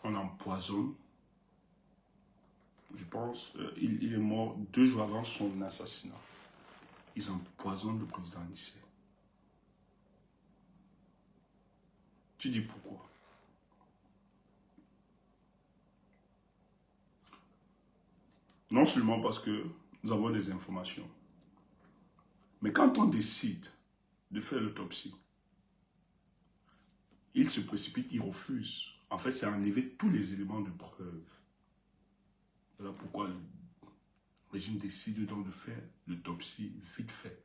On empoisonne. Je pense, il est mort 2 jours avant son assassinat. Ils empoisonnent le président Anissé. Tu dis pourquoi? Non seulement parce que nous avons des informations, mais quand on décide de faire l'autopsie, il se précipite, il refuse. En fait, c'est enlever tous les éléments de preuve. Voilà pourquoi le régime décide donc de faire l'autopsie vite fait,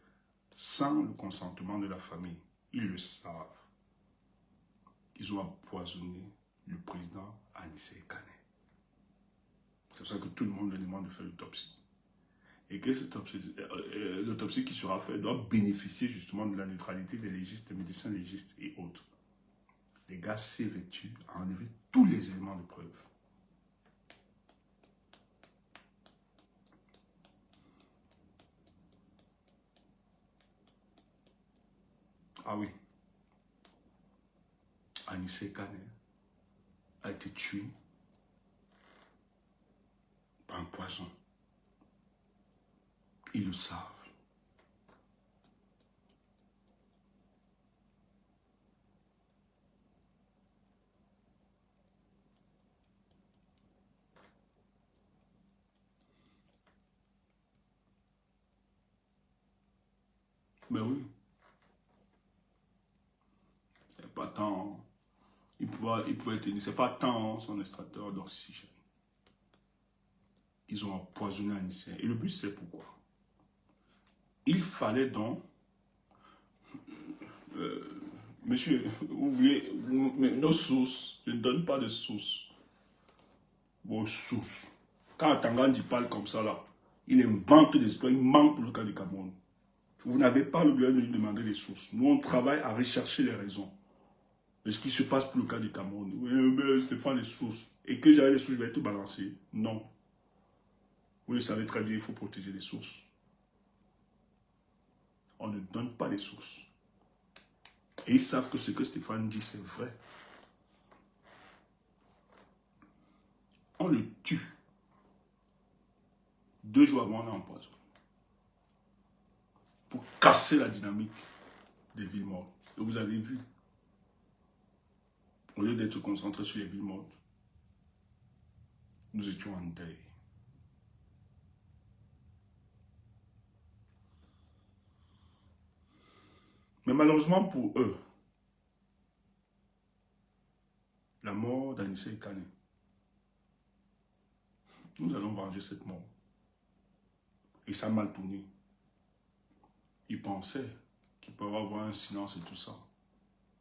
sans le consentement de la famille. Ils le savent. Ils ont empoisonné le président Anissé Kane. C'est pour ça que tout le monde le demande de faire l'autopsie. Et que l'autopsie qui sera faite doit bénéficier justement de la neutralité des légistes, des médecins légistes et autres. Les gars s'évertuent à enlever tous les éléments de preuve. Ah oui. Anissé Kane a été tué par un poison. Ils le savent. Mais oui. C'est pas tant. Il pouvait tenir. C'est pas tant son extracteur d'oxygène. ils ont empoisonné Anissé. Et le but, c'est pourquoi? Il fallait donc... monsieur, vous voulez... nos sources, je ne donne pas de sources. Vos sources. Quand Tangandi parle comme ça, là, il invente des histoires, il manque pour le cas du Cameroun. Vous n'avez pas le besoin de lui demander des sources. Nous, on travaille à rechercher les raisons de ce qui se passe pour le cas du Cameroun. Oui, mais Stéphane, les sources. Et que j'avais les sources, je vais tout balancer. Non. Vous le savez très bien, il faut protéger les sources. On ne donne pas les sources. Et ils savent que ce que Stéphane dit, c'est vrai. On le tue. 2 jours avant, on l'empoisonne. Pour casser la dynamique des villes mortes. Et vous avez vu, au lieu d'être concentré sur les villes mortes, nous étions en deuil. Mais malheureusement pour eux, la mort d'Anissé Kane, nous allons venger cette mort. Et ça a mal tourné. Ils pensaient qu'il pouvait avoir un silence et tout ça.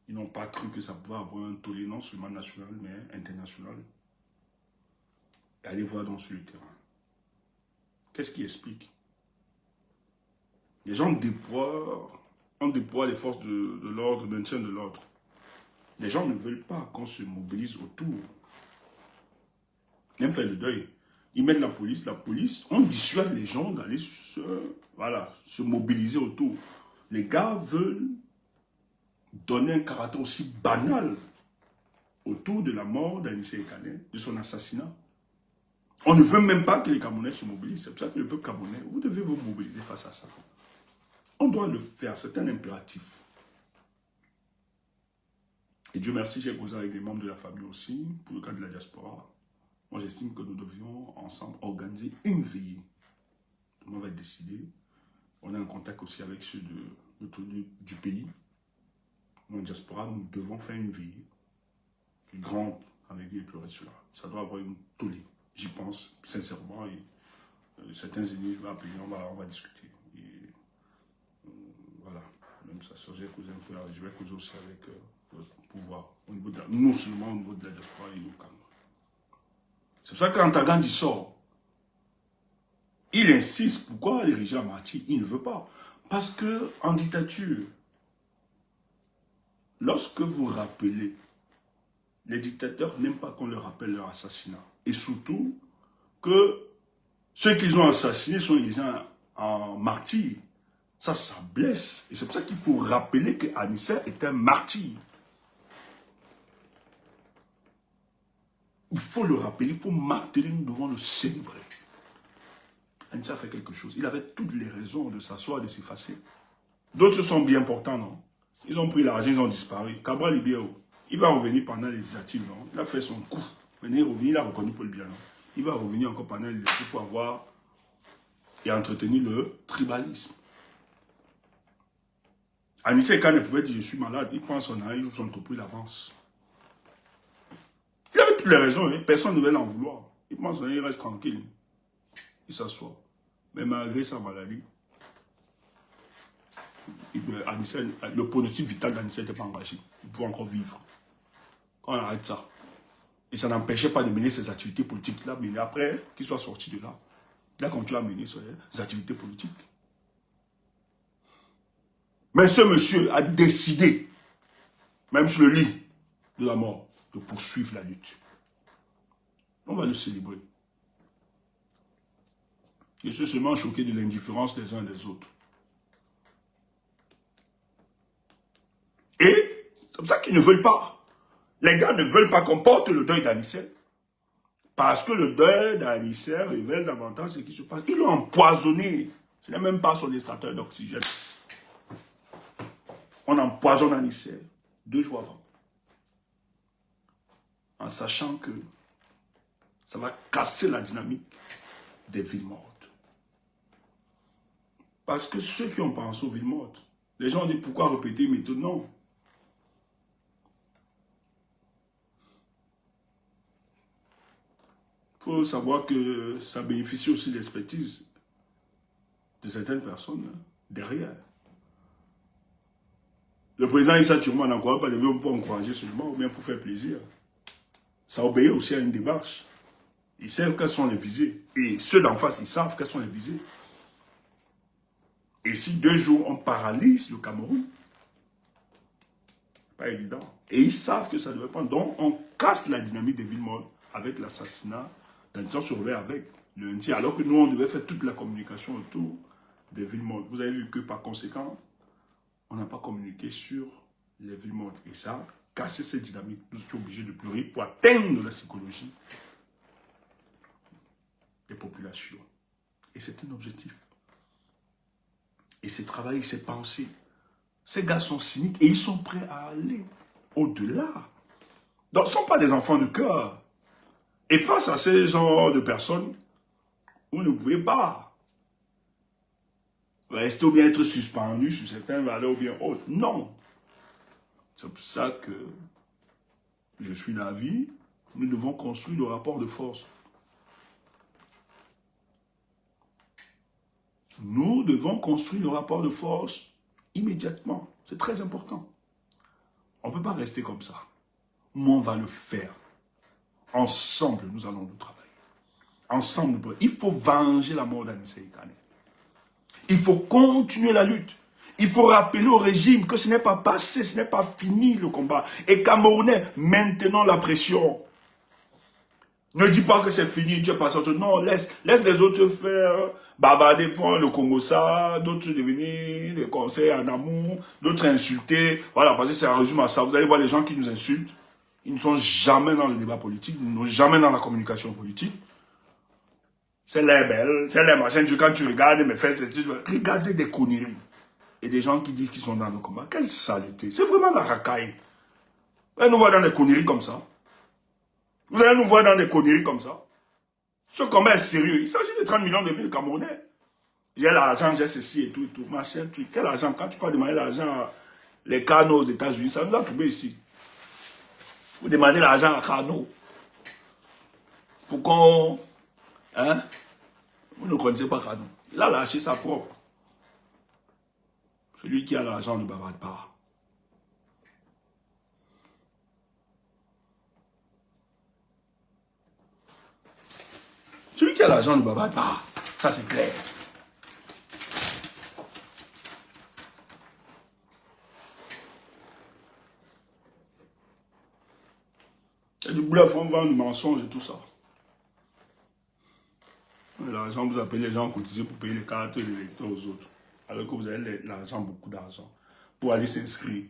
Ils n'ont pas cru que ça pouvait avoir un tollé non seulement national, mais international. Et allez voir donc sur le terrain. Qu'est-ce qui explique? Les gens déploient les forces de l'ordre, le maintien de l'ordre. Les gens ne veulent pas qu'on se mobilise autour. Ils aiment faire le deuil. Ils mettent la police, on dissuade les gens d'aller se mobiliser autour. Les gars veulent donner un caractère aussi banal autour de la mort d'Anissé Kane, de son assassinat. On ne veut même pas que les Camerounais se mobilisent. C'est pour ça que le peuple camerounais, vous devez vous mobiliser face à ça. On doit le faire, c'est un impératif. Et Dieu merci, j'ai causé avec des membres de la famille aussi, pour le cas de la diaspora. Moi, j'estime que nous devions ensemble organiser une veillée. Tout le monde va être décidé. On est en contact aussi avec ceux du pays. Nous, en diaspora, nous devons faire une veillée. Une grande, avec lui et pleurer cela. Ça doit avoir une tollée. J'y pense, sincèrement. Et, certains ennemis, je vais appeler, on va discuter. Et, voilà. Même ça, je vais causer un peu, je vais causer aussi avec le pouvoir. Au niveau de non seulement au niveau de la diaspora et au Cameroun. C'est pour ça que quand Tangandi sort, il insiste. Pourquoi l'ériger en martyr? Il ne veut pas. Parce que en dictature, lorsque vous rappelez, les dictateurs n'aiment pas qu'on leur rappelle leur assassinat. Et surtout, que ceux qu'ils ont assassinés sont les gens en martyr. Ça blesse. Et c'est pour ça qu'il faut rappeler qu'Anissé est un martyr. Il faut le rappeler, il faut marteler, nous devons le célébrer. Anissé a fait quelque chose. Il avait toutes les raisons de s'asseoir, de s'effacer. D'autres sont bien portants, non? Ils ont pris l'argent, ils ont disparu. Cabral Libiao, il va revenir pendant les législatives, non? Il a fait son coup. Maintenant, il est revenu, il a reconnu Paul Biya, non? Il va revenir encore pendant les législatives pour avoir et entretenir le tribalisme. Anissé Kane pouvait dire je suis malade, il prend son argent, il joue son topo, il avance. Il avait toutes les raisons, hein? Personne ne veut l'en vouloir. Il prend son argent, il reste tranquille. Il s'assoit. Mais malgré sa maladie, le pronostic vital d'Anissé n'était pas engagé. Il pouvait encore vivre. Quand on arrête ça. Et ça n'empêchait pas de mener ses activités politiques là, mais après qu'il soit sorti de là, il a continué à mener ses activités politiques. Mais ce monsieur a décidé, même sur le lit de la mort, de poursuivre la lutte. On va le célébrer. Je suis seulement choqué de l'indifférence des uns et des autres. Et c'est comme ça qu'ils ne veulent pas. Les gars ne veulent pas qu'on porte le deuil d'Anissé. Parce que le deuil d'Anissé révèle davantage ce qui se passe. Ils l'ont empoisonné. Ce n'est même pas son extracteur d'oxygène. On empoisonne Anissé 2 jours avant. En sachant que ça va casser la dynamique des villes mortes. Parce que ceux qui ont pensé aux villes mortes, les gens disent pourquoi répéter méthode? Non. faut savoir que ça bénéficie aussi de l'expertise de certaines personnes derrière. Le président Issa Turma n'encourage pas les vieux pour encourager seulement ou bien pour faire plaisir. Ça obéit aussi à une démarche. Ils savent quelles sont les visées. Et ceux d'en face, ils savent quelles sont les visées. Et si 2 jours, on paralyse le Cameroun, pas évident. Et ils savent que ça devait prendre. Donc, on casse la dynamique des villes mortes avec l'assassinat d'un surveillé avec lundi, alors que nous, on devait faire toute la communication autour des villes mortes. Vous avez vu que par conséquent, on n'a pas communiqué sur les villes mortes. Et ça a cassé cette dynamique. Nous étions obligés de pleurer pour atteindre la psychologie des populations. Et c'est un objectif. Et c'est travailler, c'est penser. Ces gars sont cyniques et ils sont prêts à aller au-delà. Donc, ce ne sont pas des enfants de cœur. Et face à ces genres de personnes, vous ne pouvez pas rester ou bien être suspendu sur certaines valeurs ou bien autres. Non. C'est pour ça que je suis d'avis, nous devons construire le rapport de force. Nous devons construire le rapport de force immédiatement. C'est très important. On ne peut pas rester comme ça. Mais on va le faire. Ensemble, nous allons nous travailler. Ensemble, il faut venger la mort d'Anissa Ekane. Il faut continuer la lutte. Il faut rappeler au régime que ce n'est pas passé, ce n'est pas fini le combat. Et Camerounais, maintenant la pression. Ne dis pas que c'est fini, tu es passé autre. Non, laisse les autres faire bavarder, font le Congo ça, d'autres devenir des conseils en amour, d'autres insulter. Voilà, parce que ça résume à ça. Vous allez voir les gens qui nous insultent. Ils ne sont jamais dans le débat politique, ils ne sont jamais dans la communication politique. C'est les belles, c'est les machins. Quand tu regardes mes fesses, regardez des conneries. Et des gens qui disent qu'ils sont dans le combat. Quelle saleté. C'est vraiment la racaille. Vous allez nous voir dans des conneries comme ça. Vous allez nous voir dans des conneries comme ça. Ce combat est sérieux. Il s'agit de 30 millions de villes camerounais. J'ai l'argent, j'ai ceci et tout, machin, truc. Quel argent? Quand tu peux demander l'argent, les canaux aux États-Unis, ça nous a trouvé ici. Vous demandez l'argent à Kano. Pour qu'on... Hein? Vous ne connaissez pas Kano. Il a lâché sa propre. Celui qui a l'argent ne bavarde pas. Celui qui a l'argent ne bavarde pas. Ça, c'est clair. Il y a du bluff, on vend du mensonge et tout ça. L'argent, vous appelez les gens à cotiser pour payer les cartes et les lecteurs aux autres. Alors que vous avez l'argent, beaucoup d'argent. Pour aller s'inscrire,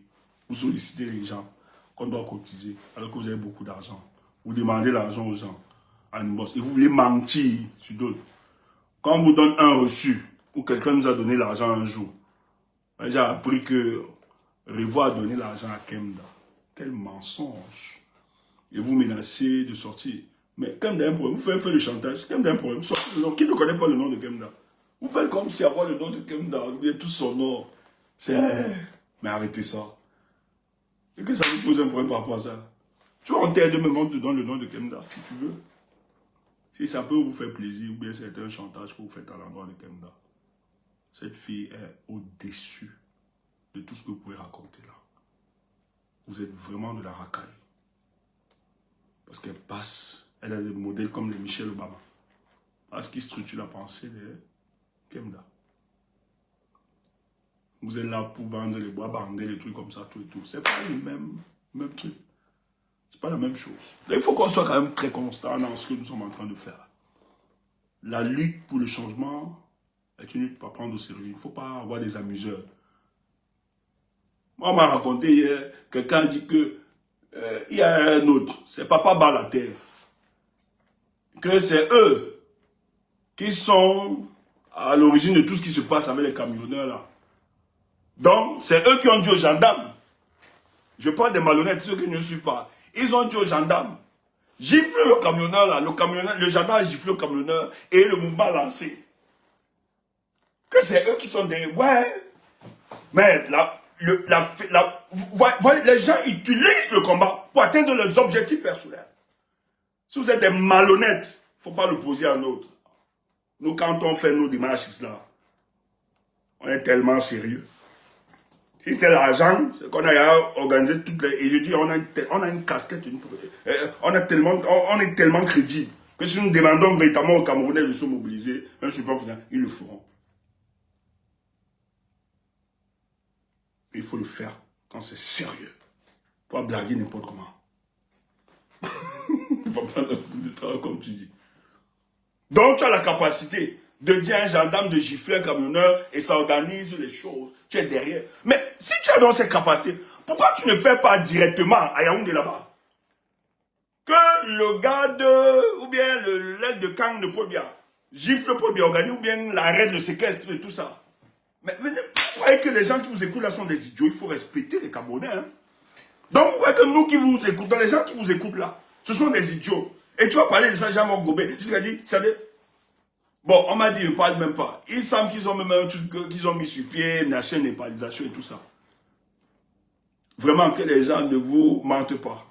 vous sollicitez les gens qu'on doit cotiser. Alors que vous avez beaucoup d'argent. Vous demandez l'argent aux gens. À une bosse. Et vous voulez mentir sur d'autres. Quand on vous donne un reçu, ou quelqu'un nous a donné l'argent un jour, j'ai appris que Revo a donné l'argent à Kemda. Quel mensonge. Et vous menacez de sortir. Mais Kemda a un problème. Vous faites le chantage. Kemda a un problème. Sortez le nom. Qui ne connaît pas le nom de Kemda? Vous faites comme si avoir le nom de Kemda, ou bien tout son nom. Mais arrêtez ça. Et que ça vous pose un problème par rapport à ça? Tu vas en terre de même, on te donne le nom de Kemda, si tu veux. Si ça peut vous faire plaisir, ou bien c'est un chantage que vous faites à l'endroit de Kemda. Cette fille est au-dessus de tout ce que vous pouvez raconter là. Vous êtes vraiment de la racaille. Parce qu'elle passe, elle a des modèles comme les Michelle Obama. Parce qu'il structure la pensée de Kemda. Vous êtes là pour vendre les bois bandés, les trucs comme ça, tout et tout. C'est pas le même truc. C'est pas la même chose. Donc, il faut qu'on soit quand même très constant dans ce que nous sommes en train de faire. La lutte pour le changement est une lutte pour prendre au sérieux. Il ne faut pas avoir des amuseurs. Moi, on m'a raconté hier, quelqu'un dit que il y a un autre, c'est Papa Balater, que c'est eux qui sont à l'origine de tout ce qui se passe avec les camionneurs là. Donc, c'est eux qui ont dit aux gendarmes, je parle des malhonnêtes, ceux qui ne suivent pas, ils ont dit aux gendarmes, gifle le camionneur là, le gendarme a giflé le camionneur et le mouvement lancé. Que c'est eux qui sont derrière. Ouais, mais les gens utilisent le combat pour atteindre leurs objectifs personnels. Si vous êtes des malhonnêtes, faut pas l'opposer à un autre. Nous, quand on fait nos démarches là, on est tellement sérieux. Si c'était l'argent, c'est qu'on a organisé toutes les... Et je dis, on a une casquette, on est tellement crédible que si nous demandons véritablement aux Camerounais de se mobiliser, même sur le plan financier, ils le feront. Il faut le faire quand c'est sérieux. Pas blaguer n'importe comment. Il faut pas le travail comme tu dis. Donc tu as la capacité de dire à un gendarme de gifler un camionneur et ça organise les choses. Tu es derrière. Mais si tu as donc cette capacité, pourquoi tu ne fais pas directement à Yaoundé là-bas? Que le gars ou bien l'aide de Kang de Paul Biya gifle Paul Biya organise ou bien l'arrête, le séquestre et tout ça. Mais vous croyez que les gens qui vous écoutent là sont des idiots? Il faut respecter les Camerounais. Hein? Donc vous croyez que nous qui vous écoutons, les gens qui vous écoutent là, ce sont des idiots. Et tu vas parler de ça, Jean-Marc Gobé. Jusqu'à dire, bon, on m'a dit, je ne parle même pas. Il semble qu'ils ont même un truc qu'ils ont mis sur pied, la chaîne népalisation et tout ça. Vraiment, que les gens ne vous mentent pas.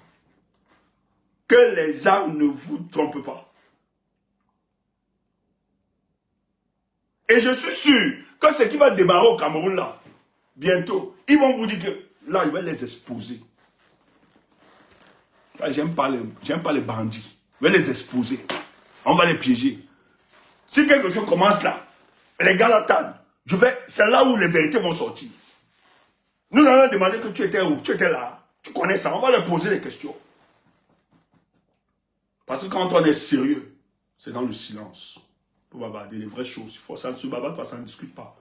Que les gens ne vous trompent pas. Et je suis sûr que ce qui va démarrer au Cameroun là, bientôt, ils vont vous dire que là, ils vont les exposer. J'aime pas les bandits. Je vais les exposer. On va les piéger. Si quelque chose commence là, les gars l'attendent. C'est là où les vérités vont sortir. Nous allons demander que tu étais où, tu étais là. Tu connais ça, on va leur poser des questions. Parce que quand on est sérieux, c'est dans le silence. Pour bavarder les vraies choses. Il faut ça ne se bavarde pas, ça ne discute pas.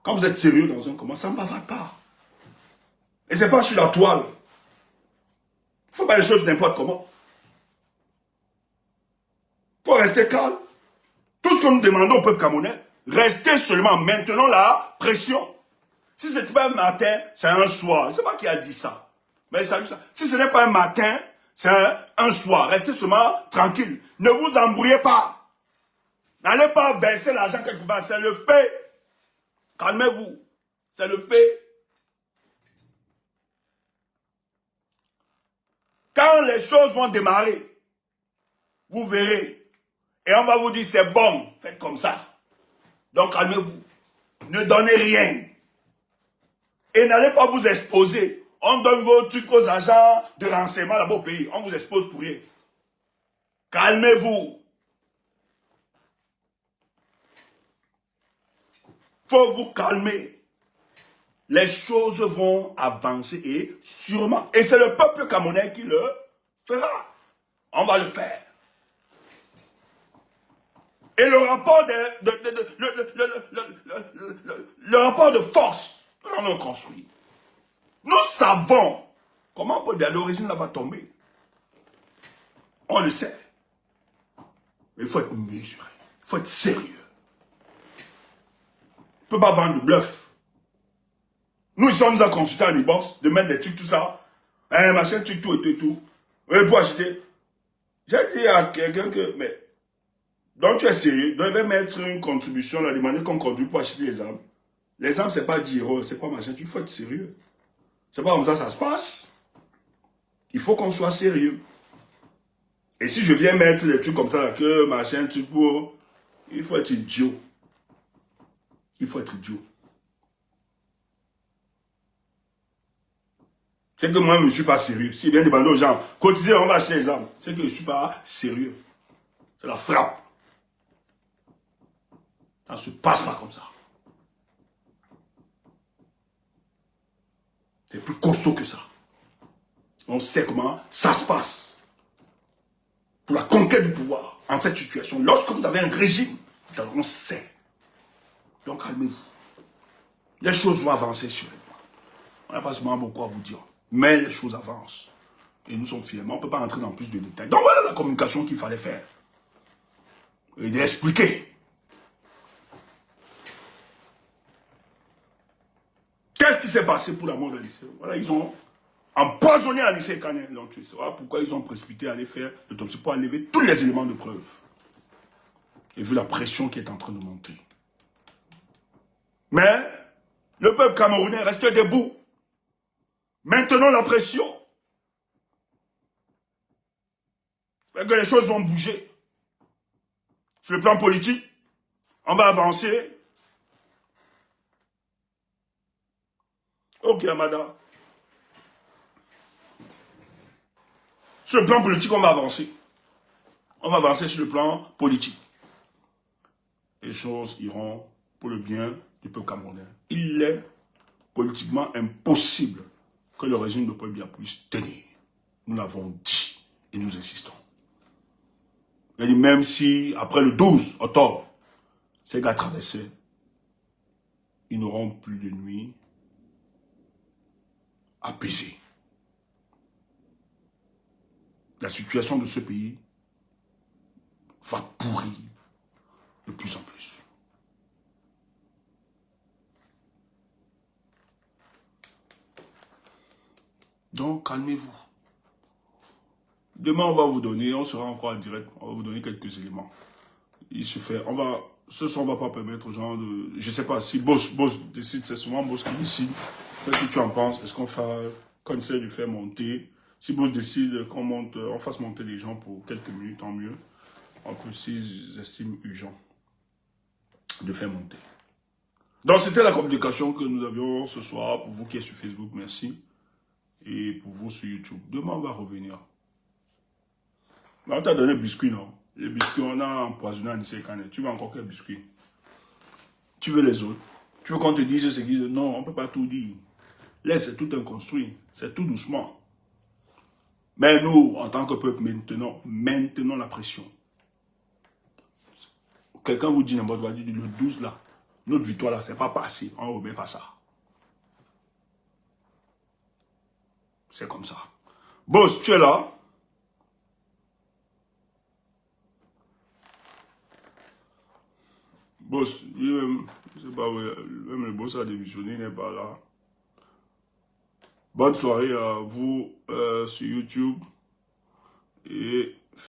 Quand vous êtes sérieux dans un comment, ça ne bavarde pas. Et c'est pas sur la toile. Il ne faut pas les choses n'importe comment. Il faut rester calme. Tout ce que nous demandons au peuple camerounais, restez seulement maintenant la pression. Si ce n'est pas un matin, c'est un soir. Je ne sais pas qui a dit ça. Mais ça, si ce n'est pas un matin, c'est un soir. Restez seulement tranquille. Ne vous embrouillez pas. N'allez pas verser l'argent quelque part. C'est le fait. Calmez-vous. C'est le fait. Quand les choses vont démarrer, vous verrez. Et on va vous dire, c'est bon, faites comme ça. Donc calmez-vous. Ne donnez rien. Et n'allez pas vous exposer. On donne vos trucs aux agents de renseignement là-bas au pays. On vous expose pour rien. Calmez-vous. Faut vous calmer. Les choses vont avancer et sûrement. Et c'est le peuple camerounais qui le fera. On va le faire. Et le rapport le rapport de force, nous allons le construire. Nous savons comment l'origine va tomber. On le sait. Mais il faut être mesuré. Il faut être sérieux. On ne peut pas vendre le bluff. Nous, ici, on nous a consulté à l'e-box de mettre des trucs, tout ça. Machin, truc, tout et tout. Pour acheter. J'ai dit à quelqu'un que, mais, donc tu es sérieux, donc il va mettre une contribution, la demander qu'on contribue pour acheter les armes. Les armes, c'est pas 10 €, c'est pas machin, il faut être sérieux. C'est pas comme ça se passe. Il faut qu'on soit sérieux. Et si je viens mettre des trucs comme ça, là, que machin, truc pour... Il faut être idiot. Il faut être idiot. C'est que moi, je ne suis pas sérieux. Si bien demander aux gens, cotisez, on va acheter les armes. C'est que je ne suis pas sérieux. C'est la frappe. Ça ne se passe pas comme ça. C'est plus costaud que ça. On sait comment ça se passe. Pour la conquête du pouvoir, en cette situation, lorsque vous avez un régime, on sait. Donc calmez-vous. Les choses vont avancer sur les points. On n'a pas seulement beaucoup à vous dire. Mais les choses avancent. Et nous sommes fiers. On ne peut pas entrer dans plus de détails. Donc voilà la communication qu'il fallait faire. Et d'expliquer. Qu'est-ce qui s'est passé pour la mort de lycée? Voilà, ils ont empoisonné un lycée quand ils l'ont tué. Voilà pourquoi ils ont précipité à aller faire l'autopsie pour enlever tous les éléments de preuve. Et vu la pression qui est en train de monter. Mais le peuple camerounais reste debout. Maintenant la pression. Que les choses vont bouger. Sur le plan politique, on va avancer. Ok, Amada. Sur le plan politique, on va avancer. On va avancer sur le plan politique. Les choses iront pour le bien du peuple camerounais. Il est politiquement impossible que le régime de Paul Biya puisse tenir. Nous l'avons dit et nous insistons. Il a dit même si, après le 12 octobre, ces gars traversaient, ils n'auront plus de nuit apaisée. La situation de ce pays va pourrir de plus en plus. Donc, calmez-vous. Demain, on va vous donner, on sera encore en direct, on va vous donner quelques éléments. Il se fait, ce soir, on ne va pas permettre aux gens de, je ne sais pas, si Boss décide, c'est souvent Boss qui décide. Qu'est-ce que tu en penses? Est-ce qu'on essaie de faire monter? Si Boss décide qu'on monte, on fasse monter les gens pour quelques minutes, tant mieux. En plus, s'ils estiment urgent de faire monter. Donc, c'était la communication que nous avions ce soir. Pour vous qui êtes sur Facebook, merci. Et pour vous sur YouTube. Demain, on va revenir. Mais on t'a donné le biscuit, non? Les biscuits, on a empoisonné un Nissekane. Tu veux encore quel biscuit? Tu veux les autres? Tu veux qu'on te dise ce qu'ils disent? Non, on ne peut pas tout dire. Là, c'est tout un construit. C'est tout doucement. Mais nous, en tant que peuple, maintenons la pression. Quelqu'un vous dit n'importe quoi, dit le 12 là, notre victoire là, c'est pas passé. On ne remet pas ça. C'est comme ça. Boss, tu es là? Boss, je sais pas, même le boss a démissionné, il n'est pas là. Bonne soirée à vous sur YouTube. Et